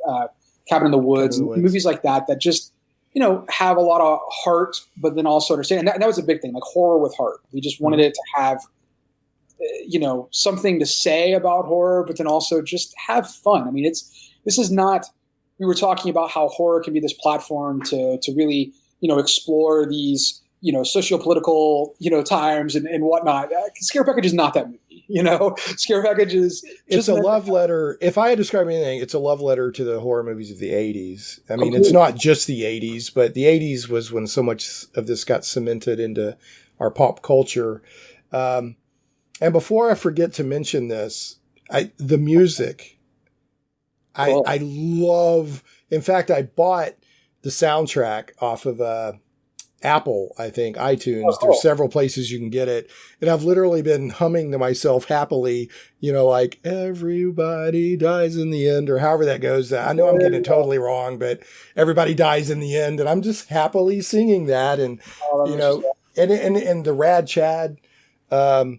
in the Woods, and movies like that just, you know, have a lot of heart, but then also understand. And that was a big thing, like horror with heart. We just wanted it to have, you know, something to say about horror, but then also just have fun. I mean, this is not. We were talking about how horror can be this platform to really, you know, explore these, you know, socio-political, you know, times and whatnot. Scare Package is not that movie, you know. Scare Package is it's a love letter. If I had to describe anything, it's a love letter to the horror movies of the 80s. I mean, it's not just the 80s, but the 80s was when so much of this got cemented into our pop culture. And before I forget to mention this, the music, I love. In fact, I bought the soundtrack off of Apple, I think, iTunes. There's several places you can get it. And I've literally been humming to myself happily, you know, like everybody dies in the end, or however that goes. I know I'm getting it totally wrong, but everybody dies in the end. And I'm just happily singing that. And, you know, and the Rad Chad, the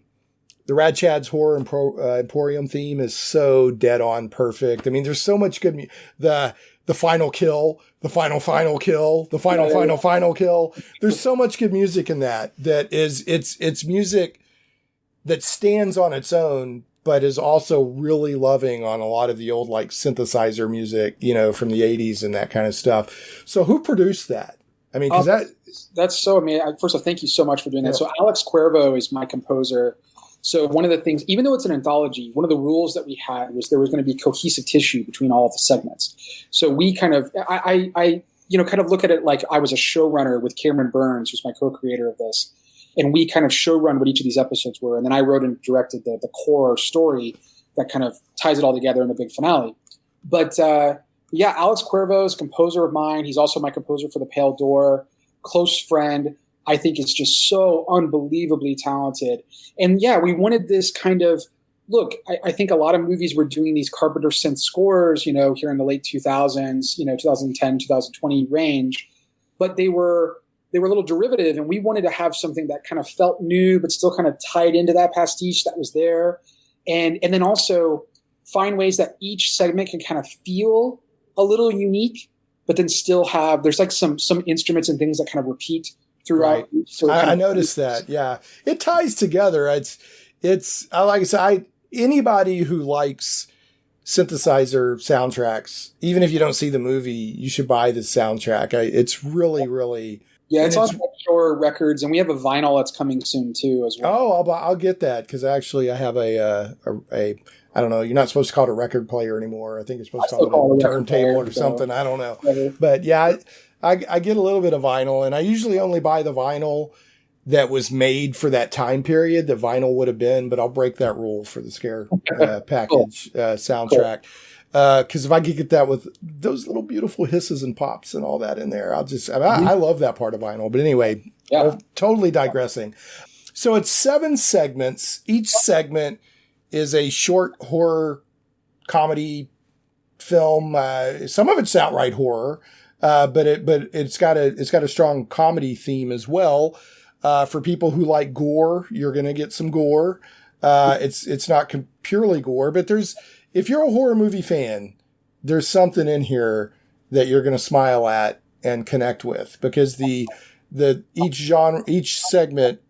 Rad Chad's Horror Emporium theme is so dead on perfect. I mean, there's so much good the final kill, the final kill, the final kill. There's so much good music in that is it's music that stands on its own, but is also really loving on a lot of the old like synthesizer music, you know, from the 80s and that kind of stuff. So who produced that? I mean, because that's so amazing. First of all, thank you so much for doing that. So Alex Cuervo is my composer. So one of the things, even though it's an anthology, one of the rules that we had was there was going to be cohesive tissue between all of the segments. So we kind of, I you know, kind of look at it like I was a showrunner with Cameron Burns, who's my co-creator of this. And we kind of showrun what each of these episodes were. And then I wrote and directed the core story that kind of ties it all together in the big finale. But yeah, Alex Cuervo is a composer of mine. He's also my composer for The Pale Door, close friend. I think it's just so unbelievably talented. And yeah, we wanted this kind of, look, I think a lot of movies were doing these Carpenter synth scores, you know, here in the late 2000s, you know, 2010, 2020 range, but they were a little derivative, and we wanted to have something that kind of felt new, but still kind of tied into that pastiche that was there. And then also find ways that each segment can kind of feel a little unique, but then still have, there's like some instruments and things that kind of repeat throughout. Right. So I noticed that. Yeah. It ties together. It's like I said, anybody who likes synthesizer soundtracks, even if you don't see the movie, you should buy the soundtrack. It's really, really. Yeah. It's on Shore Records, and we have a vinyl that's coming soon too, as well. Oh, I'll get that. Cause actually I have a I don't know. You're not supposed to call it a record player anymore. I think it's supposed to call it a turntable or something. I don't know. But yeah, I get a little bit of vinyl, and I usually only buy the vinyl that was made for that time period that vinyl would have been, but I'll break that rule for the Scare package soundtrack. Because if I could get that with those little beautiful hisses and pops and all that in there, I love that part of vinyl. But anyway, totally digressing. So it's 7 segments. Each segment is a short horror comedy film. Some of it's outright horror. But it's got a strong comedy theme as well. For people who like gore, you're going to get some gore. It's not purely gore, but if you're a horror movie fan, there's something in here that you're going to smile at and connect with, because each genre, each segment,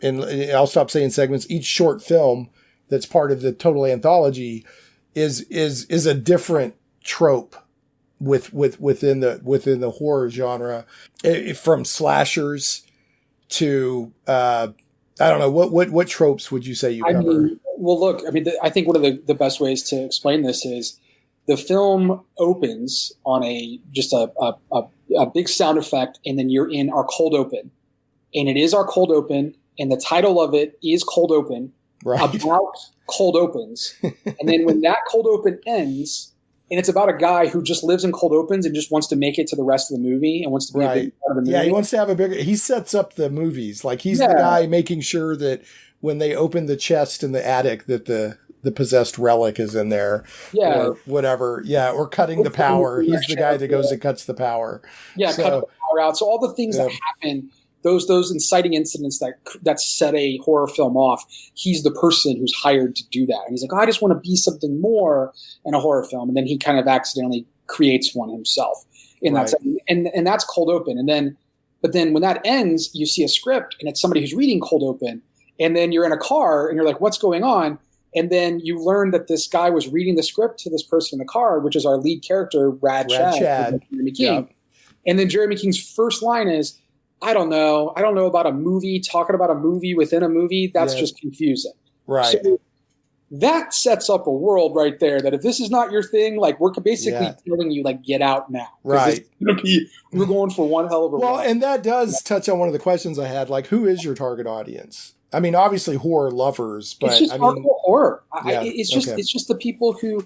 and I'll stop saying segments, each short film that's part of the total anthology is a different trope within the horror genre, from slashers to I don't know, what tropes would you say you cover? I think one of the best ways to explain this is the film opens on a big sound effect, and then you're in our cold open, and it is our cold open, and the title of it is Cold Open, right, about cold opens. And then when that cold open ends, and it's about a guy who just lives in cold opens and just wants to make it to the rest of the movie and wants to be a big part of the movie. Yeah, he wants to have he sets up the movies. Like, he's the guy making sure that when they open the chest in the attic that the possessed relic is in there, or whatever. Yeah, or cutting the power. He's the guy that goes and cuts the power. Yeah, cut the power out. So all the things that happen, those inciting incidents that set a horror film off, he's the person who's hired to do that. And he's like, I just want to be something more in a horror film. And then he kind of accidentally creates one himself in that setting. And that's Cold Open. But then when that ends, you see a script, and it's somebody who's reading Cold Open. And then you're in a car, and you're like, what's going on? And then you learn that this guy was reading the script to this person in the car, which is our lead character, Rad Chad. Jeremy King. Yep. And then Jeremy King's first line is, I don't know about a movie, talking about a movie within a movie. That's just confusing. Right. So that sets up a world right there that if this is not your thing, like, we're basically telling you, like, get out now. Right. We're going for one hell of a ride. And that does touch on one of the questions I had, like, who is your target audience? I mean, obviously horror lovers, but it's just horror. It's just the people who,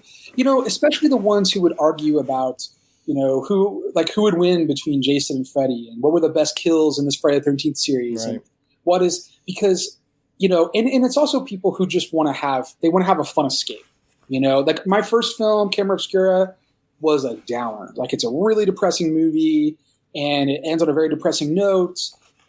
especially the ones who would argue about, who would win between Jason and Freddy, and what were the best kills in this Friday the 13th series, and what is, because, and it's also people who just want to have a fun escape, like my first film, Camera Obscura, was a downer. Like, it's a really depressing movie, and it ends on a very depressing note.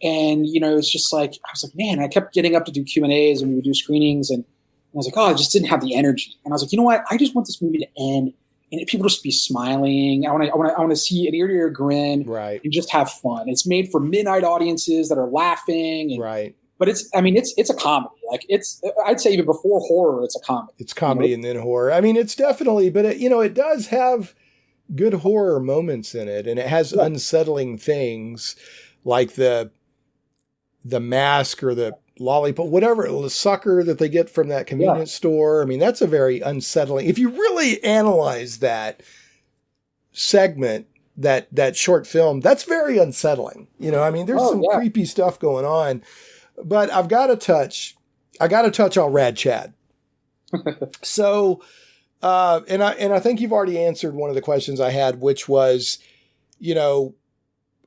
And, it's just like, I was like, man, I kept getting up to do Q&As, and we would do screenings, and I was like, I just didn't have the energy. And I was like, you know what? I just want this movie to end and people just be smiling. I want to see an ear-to-ear grin, and just have fun. It's made for midnight audiences that are laughing, and, but it's a comedy. Like, I'd say even before horror, it's a comedy. It's comedy and then horror. I mean, it's definitely, but it does have good horror moments in it, and it has unsettling things like the mask or the lollipop, whatever, the sucker that they get from that convenience store. I mean, that's a very unsettling, if you really analyze that segment, that short film, that's very unsettling. I mean, there's some creepy stuff going on, but I got to touch on Rad Chad. So, and I think you've already answered one of the questions I had, which was,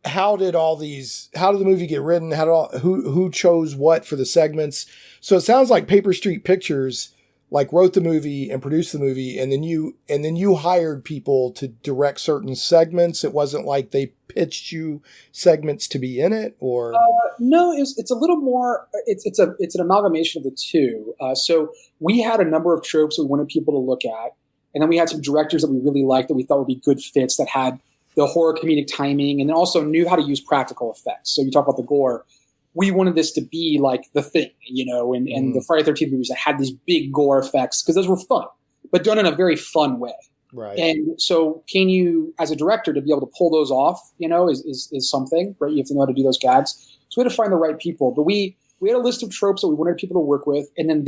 how did the movie get written? Who chose what for the segments? So it sounds like Paper Street Pictures wrote the movie and produced the movie, and then you hired people to direct certain segments. It wasn't like they pitched you segments to be in it, or no, it's a little more. It's an amalgamation of the two. So we had a number of tropes we wanted people to look at, and then we had some directors that we really liked that we thought would be good fits that had the horror comedic timing, and then also knew how to use practical effects. So you talk about the gore. We wanted this to be like the thing, and the Friday the 13th movies that had these big gore effects, because those were fun, but done in a very fun way. Right. And so can you, as a director, to be able to pull those off, is something, right? You have to know how to do those gags. So we had to find the right people. But we had a list of tropes that we wanted people to work with, and then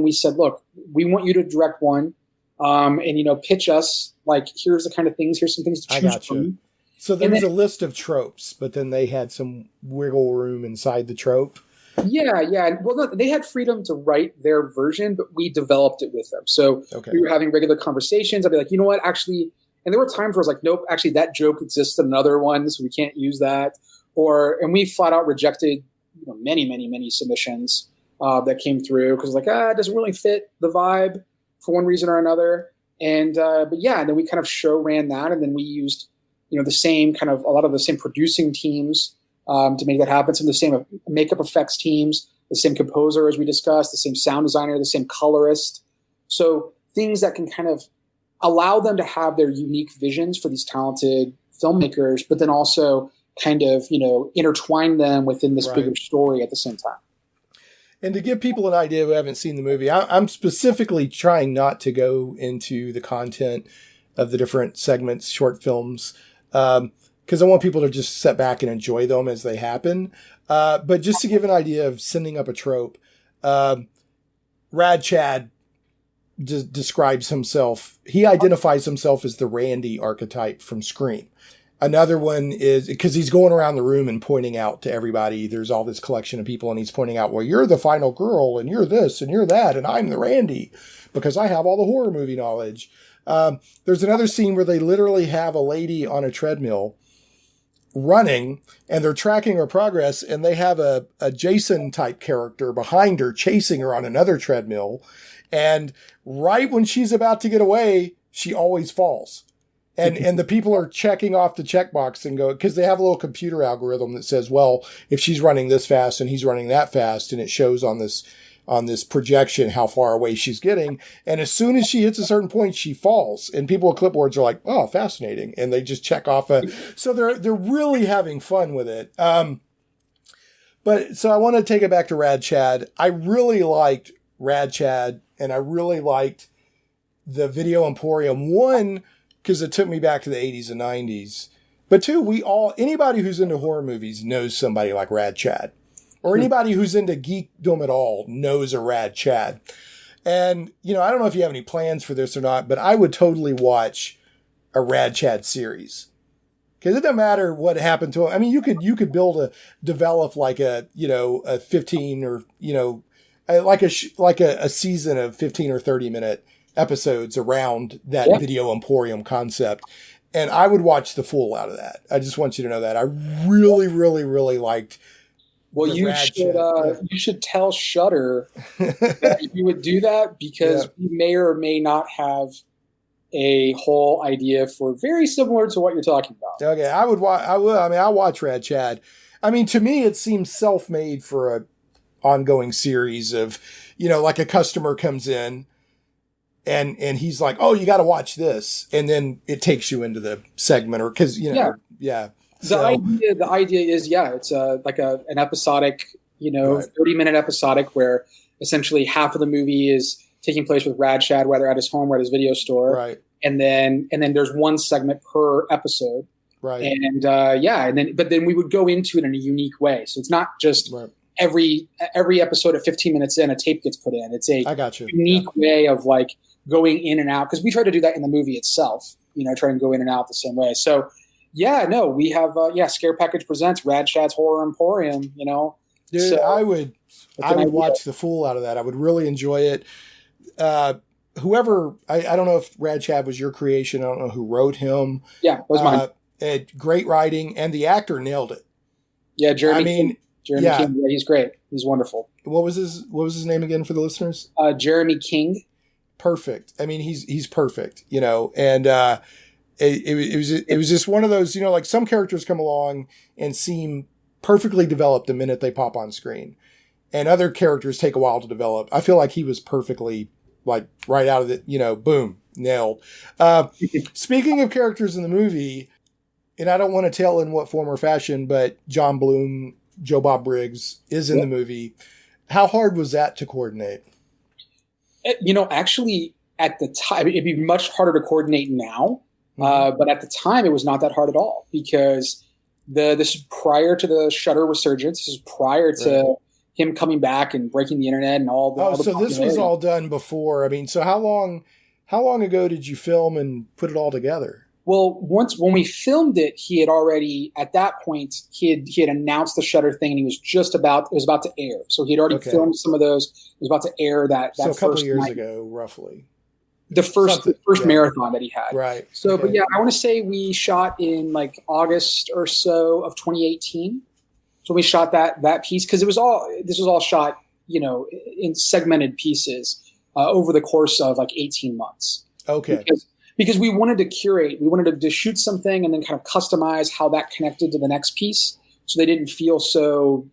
we said, look, we want you to direct one. And pitch us, like, here's the kind of things, here's some things to choose from. So there was a list of tropes, but then they had some wiggle room inside the trope. Yeah. Well, no, they had freedom to write their version, but we developed it with them. So we were having regular conversations. I'd be like, you know what, actually, and there were times where I was like, nope, actually that joke exists in another one, so we can't use that. And we flat out rejected many submissions that came through, because it doesn't really fit the vibe for one reason or another. And then we kind of show ran that, and then we used a lot of the same producing teams to make that happen. Some of the same makeup effects teams, the same composer as we discussed, the same sound designer, the same colorist. So things that can kind of allow them to have their unique visions for these talented filmmakers, but then also kind of, intertwine them within this bigger story at the same time. And to give people an idea who haven't seen the movie, I'm specifically trying not to go into the content of the different segments, short films, because I want people to just sit back and enjoy them as they happen. But just to give an idea of sending up a trope, Rad Chad describes himself. He identifies himself as the Randy archetype from Scream. Another one is because he's going around the room and pointing out to everybody, there's all this collection of people and he's pointing out, well, you're the final girl and you're this and you're that. And I'm the Randy because I have all the horror movie knowledge. There's another scene where they literally have a lady on a treadmill running and they're tracking her progress. And they have a Jason type character behind her chasing her on another treadmill. And right when she's about to get away, she always falls. And the people are checking off the checkbox and go, because they have a little computer algorithm that says, well, if she's running this fast and he's running that fast, and it shows on this projection how far away she's getting. And as soon as she hits a certain point, she falls. And people with clipboards are like, oh, fascinating. And they just check off. So they're really having fun with it. But so I want to take it back to Rad Chad. I really liked Rad Chad, and I really liked the Video Emporium. One, because it took me back to the 80s and 90s. But two, anybody who's into horror movies knows somebody like Rad Chad. Or anybody who's into geekdom at all knows a Rad Chad. And, I don't know if you have any plans for this or not, but I would totally watch a Rad Chad series. Because it doesn't matter what happened to him. I mean, you could develop like a 15 or, like a season of 15 or 30 minute episodes around that Video Emporium concept. And I would watch the full out of that. I just want you to know that. I really, really, really liked. Well, you should tell Shudder that you would do that because we may or may not have a whole idea for very similar to what you're talking about. Okay, I'll watch Rad Chad. I mean, to me, it seems self-made for a ongoing series of, like a customer comes in and he's like, oh, you got to watch this. And then it takes you into the segment or because, The idea is, it's like an episodic, 30-minute episodic where essentially half of the movie is taking place with Rad Chad, whether at his home or at his video store. Right. And then there's one segment per episode. Right. And but then we would go into it in a unique way. So it's not just every episode at 15 minutes in, a tape gets put in. It's a unique way of like going in and out. Because we try to do that in the movie itself, try and go in and out the same way. So we have Scare Package presents Rad Chad's Horror Emporium, Dude, so, I would watch the fool out of that. I would really enjoy it. Whoever, I don't know if Rad Chad was your creation. I don't know who wrote him. Yeah, it was mine. Great writing, and the actor nailed it. Yeah, Jeremy King. Yeah, he's great. He's wonderful. What was his name again for the listeners? Jeremy King. Perfect. I mean, he's perfect, and it was just one of those, like some characters come along and seem perfectly developed the minute they pop on screen, and other characters take a while to develop. I feel like he was perfectly like right out of it, boom, nailed. Speaking of characters in the movie, and I don't want to tell in what form or fashion, but John Bloom, Bob Briggs is in the movie. How hard was that to coordinate? Actually at the time, it'd be much harder to coordinate now. But at the time, it was not that hard at all because this is prior to the Shudder resurgence. This is prior to him coming back and breaking the internet and all the. So this was all done before. I mean, so how long ago did you film and put it all together? Well, when we filmed it, he had already at that point he had announced the Shudder thing and it was about to air. So he had already filmed some of those. It was about to air that so a couple first years night. Ago, roughly. The first marathon that he had. Right. So, but I want to say we shot in like August or so of 2018. So we shot that piece because this was all shot, in segmented pieces over the course of like 18 months. Okay. Because we wanted to curate, we wanted to shoot something and then kind of customize how that connected to the next piece. so they didn't feel so,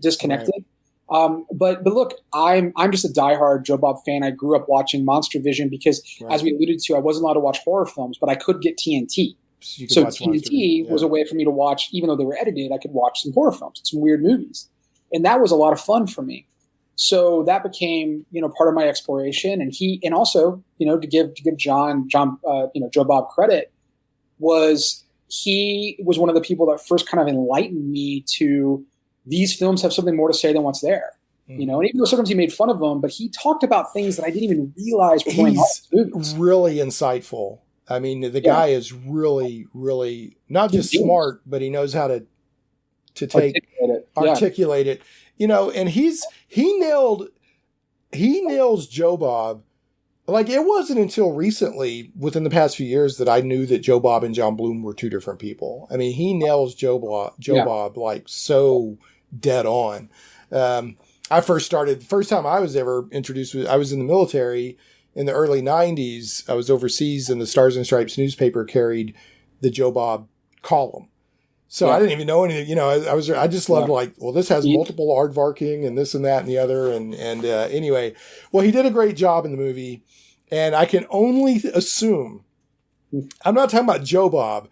disconnected. Right. But look, I'm just a diehard Joe Bob fan. I grew up watching Monster Vision because, as we alluded to, I wasn't allowed to watch horror films, but I could get TNT. So TNT was a way for me to watch, even though they were edited, I could watch some horror films, some weird movies. And that was a lot of fun for me. So that became, part of my exploration. And also, to give Joe Bob credit, he was one of the people that first kind of enlightened me to these films have something more to say than what's there. And even though sometimes he made fun of them, but he talked about things that I didn't even realize were going on in movies. Really insightful. I mean, the guy is really, really not just smart, but he knows how to articulate it. And he nails Joe Bob. Like, it wasn't until recently, within the past few years, that I knew that Joe Bob and John Bloom were two different people. I mean, he nails Joe Bob like so dead on. First time I was ever introduced, I was in the military in the early 90s. I was overseas, and the Stars and Stripes newspaper carried the Joe Bob column. So I didn't even know anything, I just loved this has multiple aardvarking and this and that and the other. And anyway, well, he did a great job in the movie, and I can only assume, I'm not talking about Joe Bob,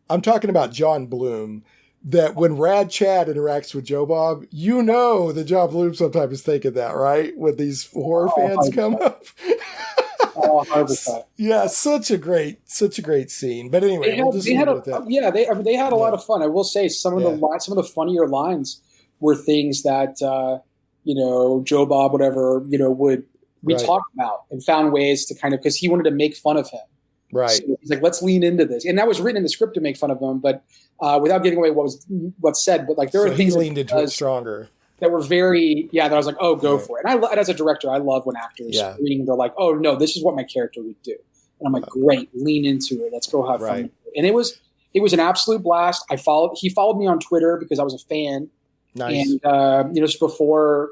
I'm talking about John Bloom, that when Rad Chad interacts with Joe Bob, that John Bloom sometimes is thinking that, right? When these horror fans come up. Oh, 100%. Yeah, such a great scene. But anyway, they had a lot of fun. I will say some of the funnier lines were things that Joe Bob, whatever, we talked about and found ways to kind of, because he wanted to make fun of him. Right. So he's like, let's lean into this, and that was written in the script to make fun of him, but without giving away what's said. But there are things he leaned into it stronger. That were very, that I was like, oh, go for it. And as a director, I love when actors they're like, oh, no, this is what my character would do. And I'm like, great, lean into it. Let's go have fun. And it was an absolute blast. He followed me on Twitter because I was a fan. Nice. And, just before,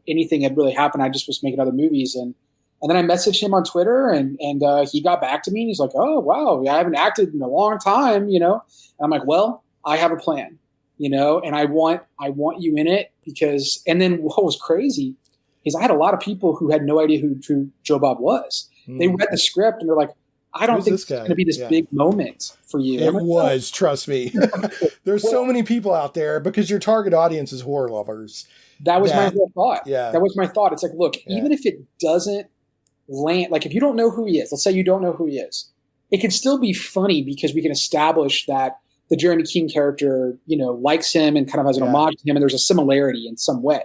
anything had really happened, I just was making other movies. And then I messaged him on Twitter, and he got back to me, and he's like, oh, wow, I haven't acted in a long time, And I'm like, well, I have a plan. And I want you in it because, and then what was crazy is I had a lot of people who had no idea who Joe Bob was. They read the script and they're like, I don't think it's going to be this big moment for you. It was, trust me. There's so many people out there because your target audience is horror lovers. That was my whole thought. Yeah. That was my thought. It's like, look, even if it doesn't land, like if you don't know who he is, let's say you don't know who he is, it can still be funny because we can establish that the Jeremy King character, likes him and kind of has an homage to him, and there's a similarity in some way.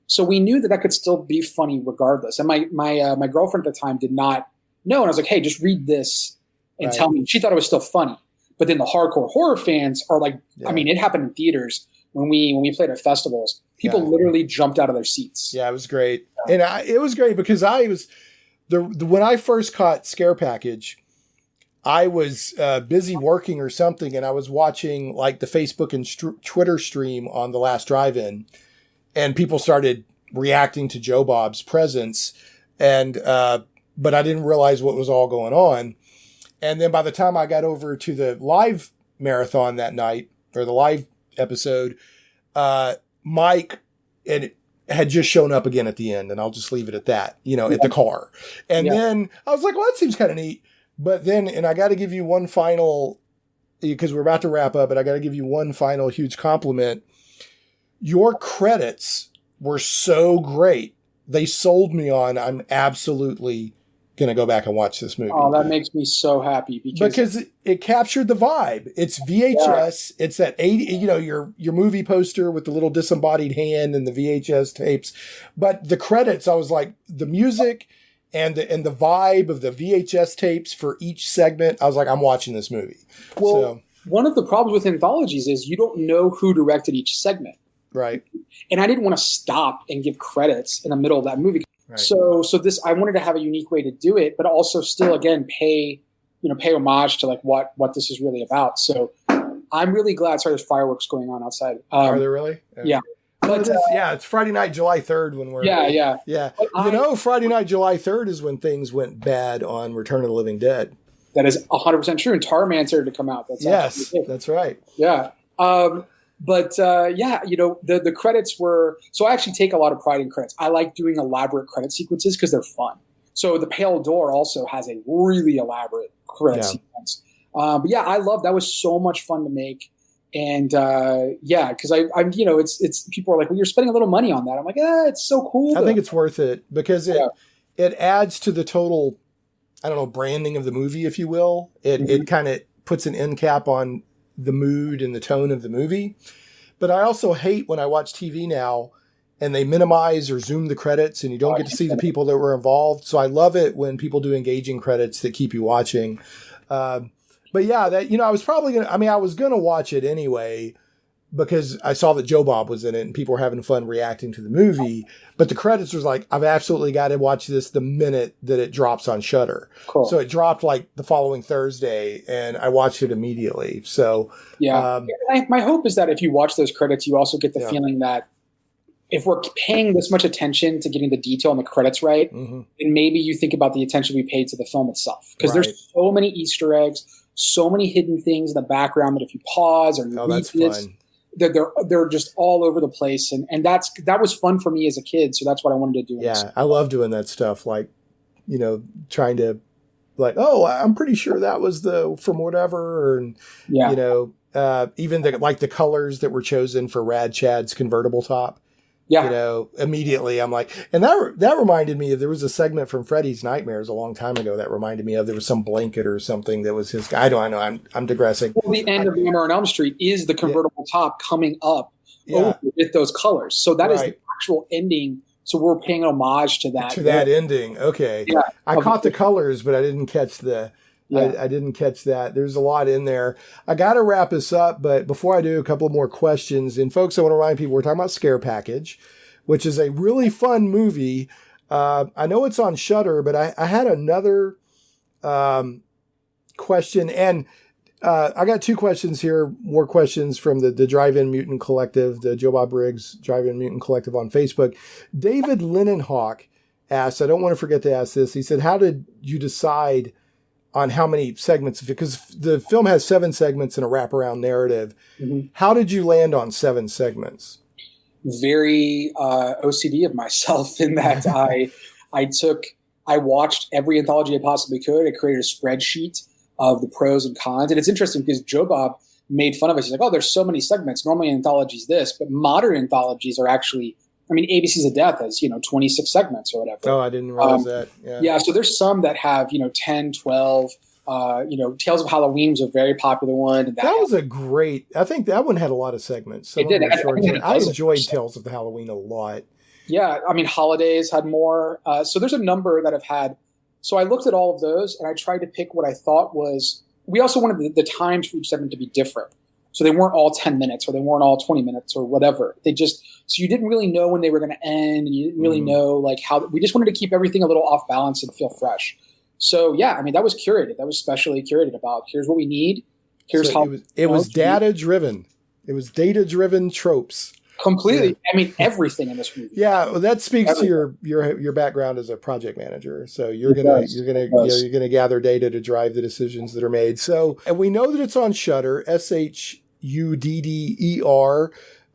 So we knew that could still be funny regardless. And my girlfriend at the time did not know, and I was like, hey, just read this and tell me. She thought it was still funny, but then the hardcore horror fans are like, I mean, it happened in theaters when we played at festivals. People literally jumped out of their seats. Yeah, it was great, and it was great because I was when I first caught Scare Package. I was busy working or something, and I was watching like the Facebook and Twitter stream on the last drive-in, and people started reacting to Joe Bob's presence, and but I didn't realize what was all going on. And then by the time I got over to the live marathon that night, or the live episode, Mike had just shown up again at the end, and I'll just leave it at that, at the car. And then I was like, well, that seems kind of neat. But then, and I got to give you one final, because we're about to wrap up, but I got to give you one final huge compliment. Your credits were so great. They sold me on, I'm absolutely going to go back and watch this movie. Oh, that makes me so happy. Because it captured the vibe. It's VHS. It's that 80, your movie poster with the little disembodied hand and the VHS tapes. But the credits, I was like, the music and the vibe of the VHS tapes for each segment, I was like, I'm watching this movie. Well, one of the problems with anthologies is you don't know who directed each segment. Right. And I didn't want to stop and give credits in the middle of that movie. Right. So this, I wanted to have a unique way to do it, but also still, again, pay homage to like what this is really about. So I'm really glad. Sorry, there's fireworks going on outside. Are there really? Yeah. But it's Friday night, July 3rd when we're... Yeah. Friday night, July 3rd is when things went bad on Return of the Living Dead. That is 100% true. And Tarman started to come out. That's right. Yeah. But yeah, the credits were, so I actually take a lot of pride in credits. I like doing elaborate credit sequences because they're fun. So The Pale Door also has a really elaborate credit sequence. But yeah, I love, that was so much fun to make. And yeah, because I'm it's people are like, well, you're spending a little money on that. I'm like, it's so cool. I think it's worth it because it adds to the total, I don't know, branding of the movie, if you will. It kind of puts an end cap on the mood and the tone of the movie. But I also hate when I watch TV now and they minimize or zoom the credits and you don't get to see the people that were involved. So I love it when people do engaging credits that keep you watching. But yeah, that, I was probably I was going to watch it anyway because I saw that Joe Bob was in it and people were having fun reacting to the movie. But the credits was like, I've absolutely got to watch this the minute that it drops on Shudder. Cool. So it dropped like the following Thursday and I watched it immediately. So yeah, my hope is that if you watch those credits, you also get the feeling that if we're paying this much attention to getting the detail in the credits right, then maybe you think about the attention we paid to the film itself. Because there's so many Easter eggs, so many hidden things in the background that if you pause or you read this, they're just all over the place. And that was fun for me as a kid. So that's what I wanted to do. Yeah, I love doing that stuff. Like, trying to like, oh, I'm pretty sure that was from whatever. And, even the colors that were chosen for Rad Chad's convertible top. Yeah. Immediately I'm like, and that reminded me of, there was a segment from Freddy's Nightmares a long time ago that reminded me of, there was some blanket or something that was his. I know. I'm digressing. Well, the end of Nightmare on Elm Street is the convertible top coming up with those colors. So that is the actual ending. So we're paying homage to that. To that ending. Okay. Yeah. I caught the colors, but I didn't catch I didn't catch that. There's a lot in there. I got to wrap this up, but before I do, a couple more questions. And folks, I want to remind people, we're talking about Scare Package, which is a really fun movie. I know it's on Shudder, but I had another question. And I got two questions here, more questions from the Drive-In Mutant Collective, the Joe Bob Briggs Drive-In Mutant Collective on Facebook. David Linenhawk asked, I don't want to forget to ask this. He said, how did you decide on how many segments, because the film has 7 segments and a wraparound narrative. How did you land on 7 segments? Very OCD of myself in that I watched every anthology I possibly could. I created a spreadsheet of the pros and cons. And it's interesting because Joe Bob made fun of us. He's like, oh, there's so many segments. Normally an anthology is this, but modern anthologies are actually, ABC's of Death has, 26 segments or whatever. Oh, I didn't realize that. Yeah. So there's some that have, 10, 12, Tales of Halloween was a very popular one. And that was a great, I think that one had a lot of segments. It did. I enjoyed Tales of Halloween a lot. Yeah. Holidays had more. So there's a number that have had. So I looked at all of those and I tried to pick what I thought was, we also wanted the times for each segment to be different. So they weren't all 10 minutes or they weren't all 20 minutes or whatever. So you didn't really know when they were going to end. And you didn't really know how, we just wanted to keep everything a little off balance and feel fresh. So yeah, that was curated. That was specially curated about, here's what we need. Here's how it was data driven. It was data driven tropes. Completely. Yeah. Everything in this movie. Yeah, well, that speaks to your background as a project manager. So you're gonna gather data to drive the decisions that are made. So, and we know that it's on Shudder, SHUDDER.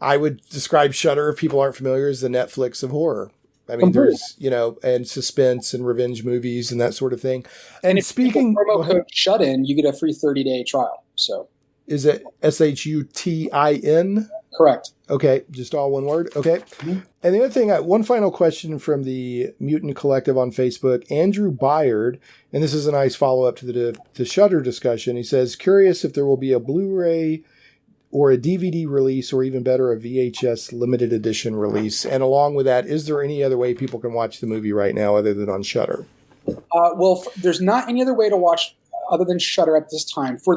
I would describe Shudder, if people aren't familiar, as the Netflix of horror. There's and suspense and revenge movies and that sort of thing. And speaking promo code Shut-In, you get a free 30-day trial. So is it SHUTIN? Correct. Okay, just all one word. Okay. Mm-hmm. And the other thing, one final question from the Mutant Collective on Facebook, Andrew Byard, and this is a nice follow-up to the Shudder discussion. He says, curious if there will be a Blu-ray or a DVD release, or even better, a VHS limited edition release. And along with that, is there any other way people can watch the movie right now other than on Shudder? Well, there's not any other way to watch other than Shudder at this time for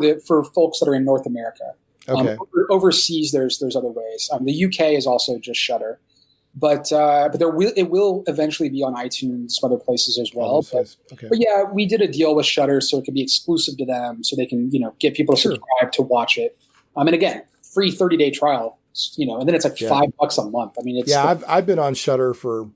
folks that are in North America. Okay. Overseas, there's other ways. The UK is also just Shudder, but it will eventually be on iTunes, some other places as well. But yeah, we did a deal with Shudder so it could be exclusive to them, so they can get people to subscribe to watch it. And again, free 30-day trial, and then it's like $5 a month. I've been on Shudder for.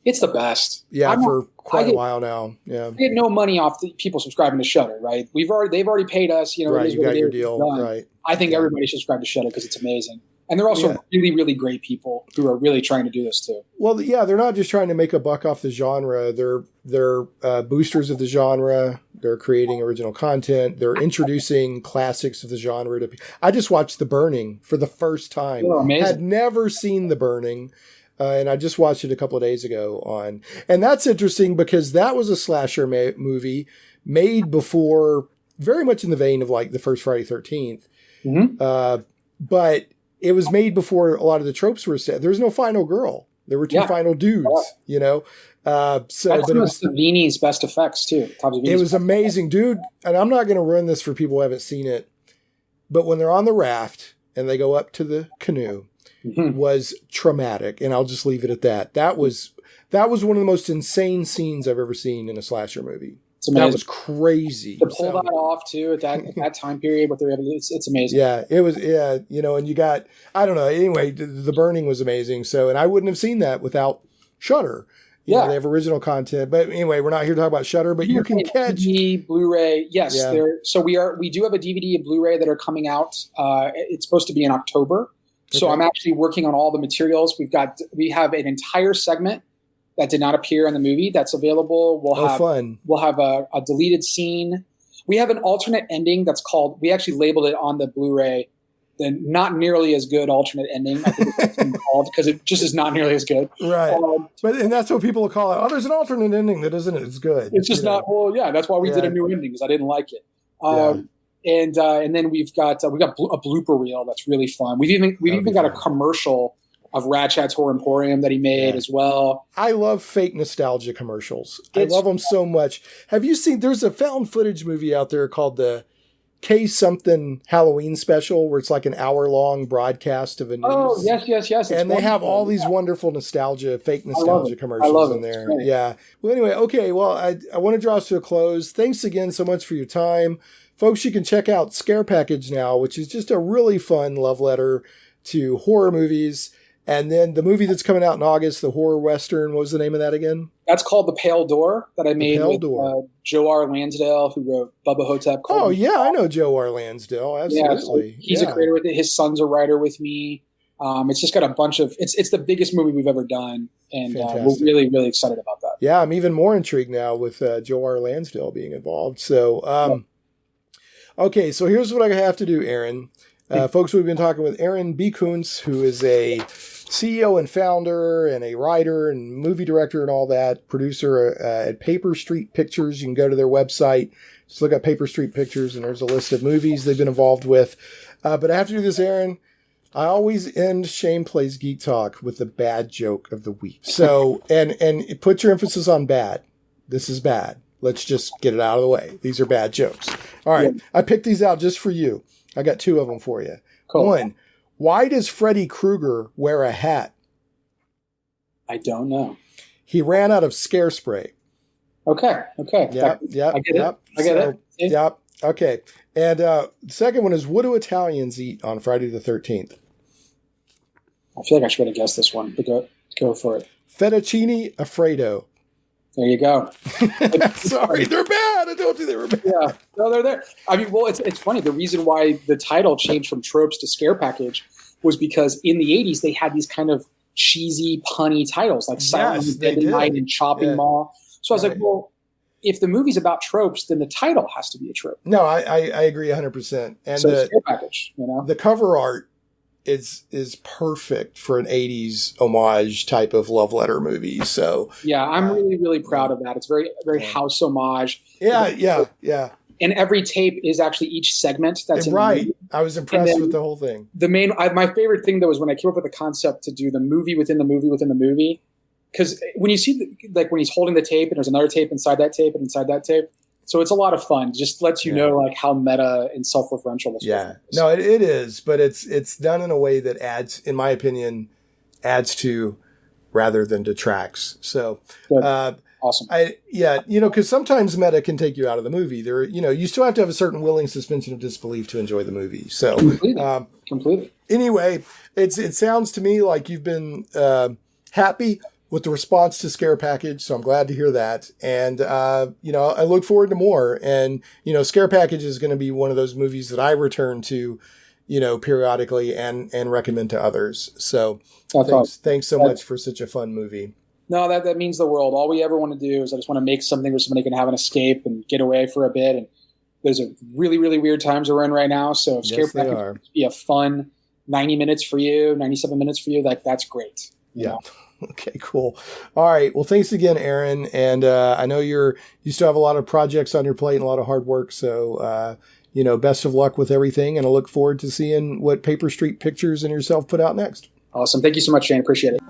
It's the best. Yeah, for quite a while now. Yeah, we get no money off the people subscribing to Shudder, right? They've already paid us. Right, you got your deal. Done. Right. I think everybody should subscribe to Shudder because it's amazing. And they're also really, really great people who are really trying to do this too. Well, yeah, they're not just trying to make a buck off the genre. They're boosters of the genre. They're creating original content. They're introducing classics of the genre. I just watched The Burning for the first time. Oh, amazing. Had never seen The Burning. And I just watched it a couple of days ago and that's interesting because that was a slasher movie made before, very much in the vein of like the first Friday 13th. Mm-hmm. But it was made before a lot of the tropes were set. There was no final girl. There were two final dudes, you know? That's one of Savini's best effects too. It was amazing, dude. And I'm not going to ruin this for people who haven't seen it, but when they're on the raft and they go up to the canoe, was traumatic, and I'll just leave it at that. That was one of the most insane scenes I've ever seen in a slasher movie. That was crazy to pull that off too at that time period. What they're able to do, it's amazing. Yeah, it was. Yeah, you know, and you got, I don't know. Anyway, The Burning was amazing. So, and I wouldn't have seen that without Shudder. You know, they have original content. But anyway, we're not here to talk about Shudder, but you can catch DVD, Blu-ray. Yes, so we do have a DVD and Blu-ray that are coming out. It's supposed to be in October. So I'm actually working on all the materials. We have an entire segment that did not appear in the movie that's available. We'll have a deleted scene. We have an alternate ending that's called, we actually labeled it on the Blu-ray, the not nearly as good alternate ending, I think it's called, because it just is not nearly as good. Right. And that's what people will call it. Oh, there's an alternate ending that isn't as good. It's just not, that's why we did a new ending, because I didn't like it. And then we've got a blooper reel that's really fun. We've even got a commercial of Rad Chad's Horror Emporium that he made as well. I love fake nostalgia commercials. I love them so much. Have you seen? There's a found footage movie out there called the K something Halloween special, where it's like an hour-long broadcast of a news. Oh, yes. And they have all these wonderful fake nostalgia commercials in there. Yeah. Well, anyway, okay. Well, I want to draw us to a close. Thanks again so much for your time. Folks, you can check out Scare Package now, which is just a really fun love letter to horror movies. And then the movie that's coming out in August, the horror western, what was the name of that again? That's called The Pale Door, that I made with Joe R. Lansdale, who wrote Bubba Hotep. Oh, yeah, I know Joe R. Lansdale. Absolutely. He's a creator with it. His son's a writer with me. It's just got a bunch of – it's the biggest movie we've ever done, and we're really, really excited about that. Yeah, I'm even more intrigued now with Joe R. Lansdale being involved. So, okay, so here's what I have to do, Aaron. Folks, we've been talking with Aaron B. Koontz, who is a CEO and founder and a writer and movie director and all that, producer at Paper Street Pictures. You can go to their website, just look up Paper Street Pictures, and there's a list of movies they've been involved with. But I have to do this, Aaron. I always end Shane Plays Geek Talk with the bad joke of the week. So, and put your emphasis on bad. This is bad. Let's just get it out of the way. These are bad jokes. All right. Yeah. I picked these out just for you. I got two of them for you. Cool. One, why does Freddy Krueger wear a hat? I don't know. He ran out of scare spray. Okay. Yep. I get it. Yep. Okay. And the second one is, what do Italians eat on Friday the 13th? I feel like I should have guessed this one, but go for it. Fettuccine Alfredo. There you go. Sorry, they're bad. I told you they were bad. Yeah, no, they're there. I mean, well, it's funny. The reason why the title changed from Tropes to Scare Package was because in the 80s, they had these kind of cheesy, punny titles like Silent Dead Night and Chopping Mall. So I was like, well, if the movie's about tropes, then the title has to be a trope. No, I agree 100%. And so Scare Package, the cover art is perfect for an 80s homage type of love letter movie. So yeah, I'm really, really proud of that. It's very, very house homage. Yeah. And every tape is actually each segment that's in the movie. I was impressed with the whole thing. My favorite thing though was when I came up with the concept to do the movie within the movie within the movie. Because when you see when he's holding the tape and there's another tape inside that tape and inside that tape, so it's a lot of fun. Just lets you know like how meta and self-referential this is. No, it is, but it's done in a way that adds, in my opinion, adds to rather than detracts. So awesome. Because sometimes meta can take you out of the movie. You still have to have a certain willing suspension of disbelief to enjoy the movie. So completely. Anyway, it sounds to me like you've been happy with the response to Scare Package, so I'm glad to hear that. And, I look forward to more. And, Scare Package is going to be one of those movies that I return to, periodically and recommend to others. So thanks so much for such a fun movie. No, that means the world. All we ever want to do is I just want to make something where somebody can have an escape and get away for a bit. And those are really, really weird times we're in right now. So if Scare Package can be a fun 90 minutes for you, 97 minutes for you, that's great. Yeah. Okay, cool. All right. Well, thanks again, Aaron. And I know you still have a lot of projects on your plate and a lot of hard work. So, best of luck with everything. And I look forward to seeing what Paper Street Pictures and yourself put out next. Awesome. Thank you so much, Shane. Appreciate it.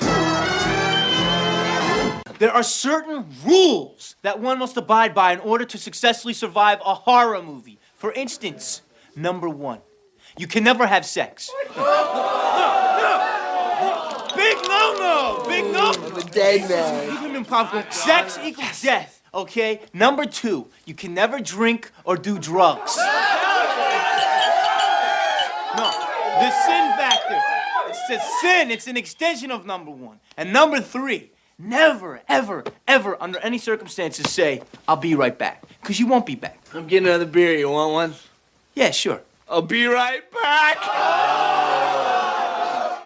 There are certain rules that one must abide by in order to successfully survive a horror movie. For instance, number 1, you can never have sex. Big no-no! Big no! I'm a dead man. Sex equals death, okay? Number 2, you can never drink or do drugs. No, the sin factor. It's a sin. It's an extension of number 1. And number 3, never, ever, ever, under any circumstances say, I'll be right back. Because you won't be back. I'm getting another beer. You want one? Yeah, sure. I'll be right back.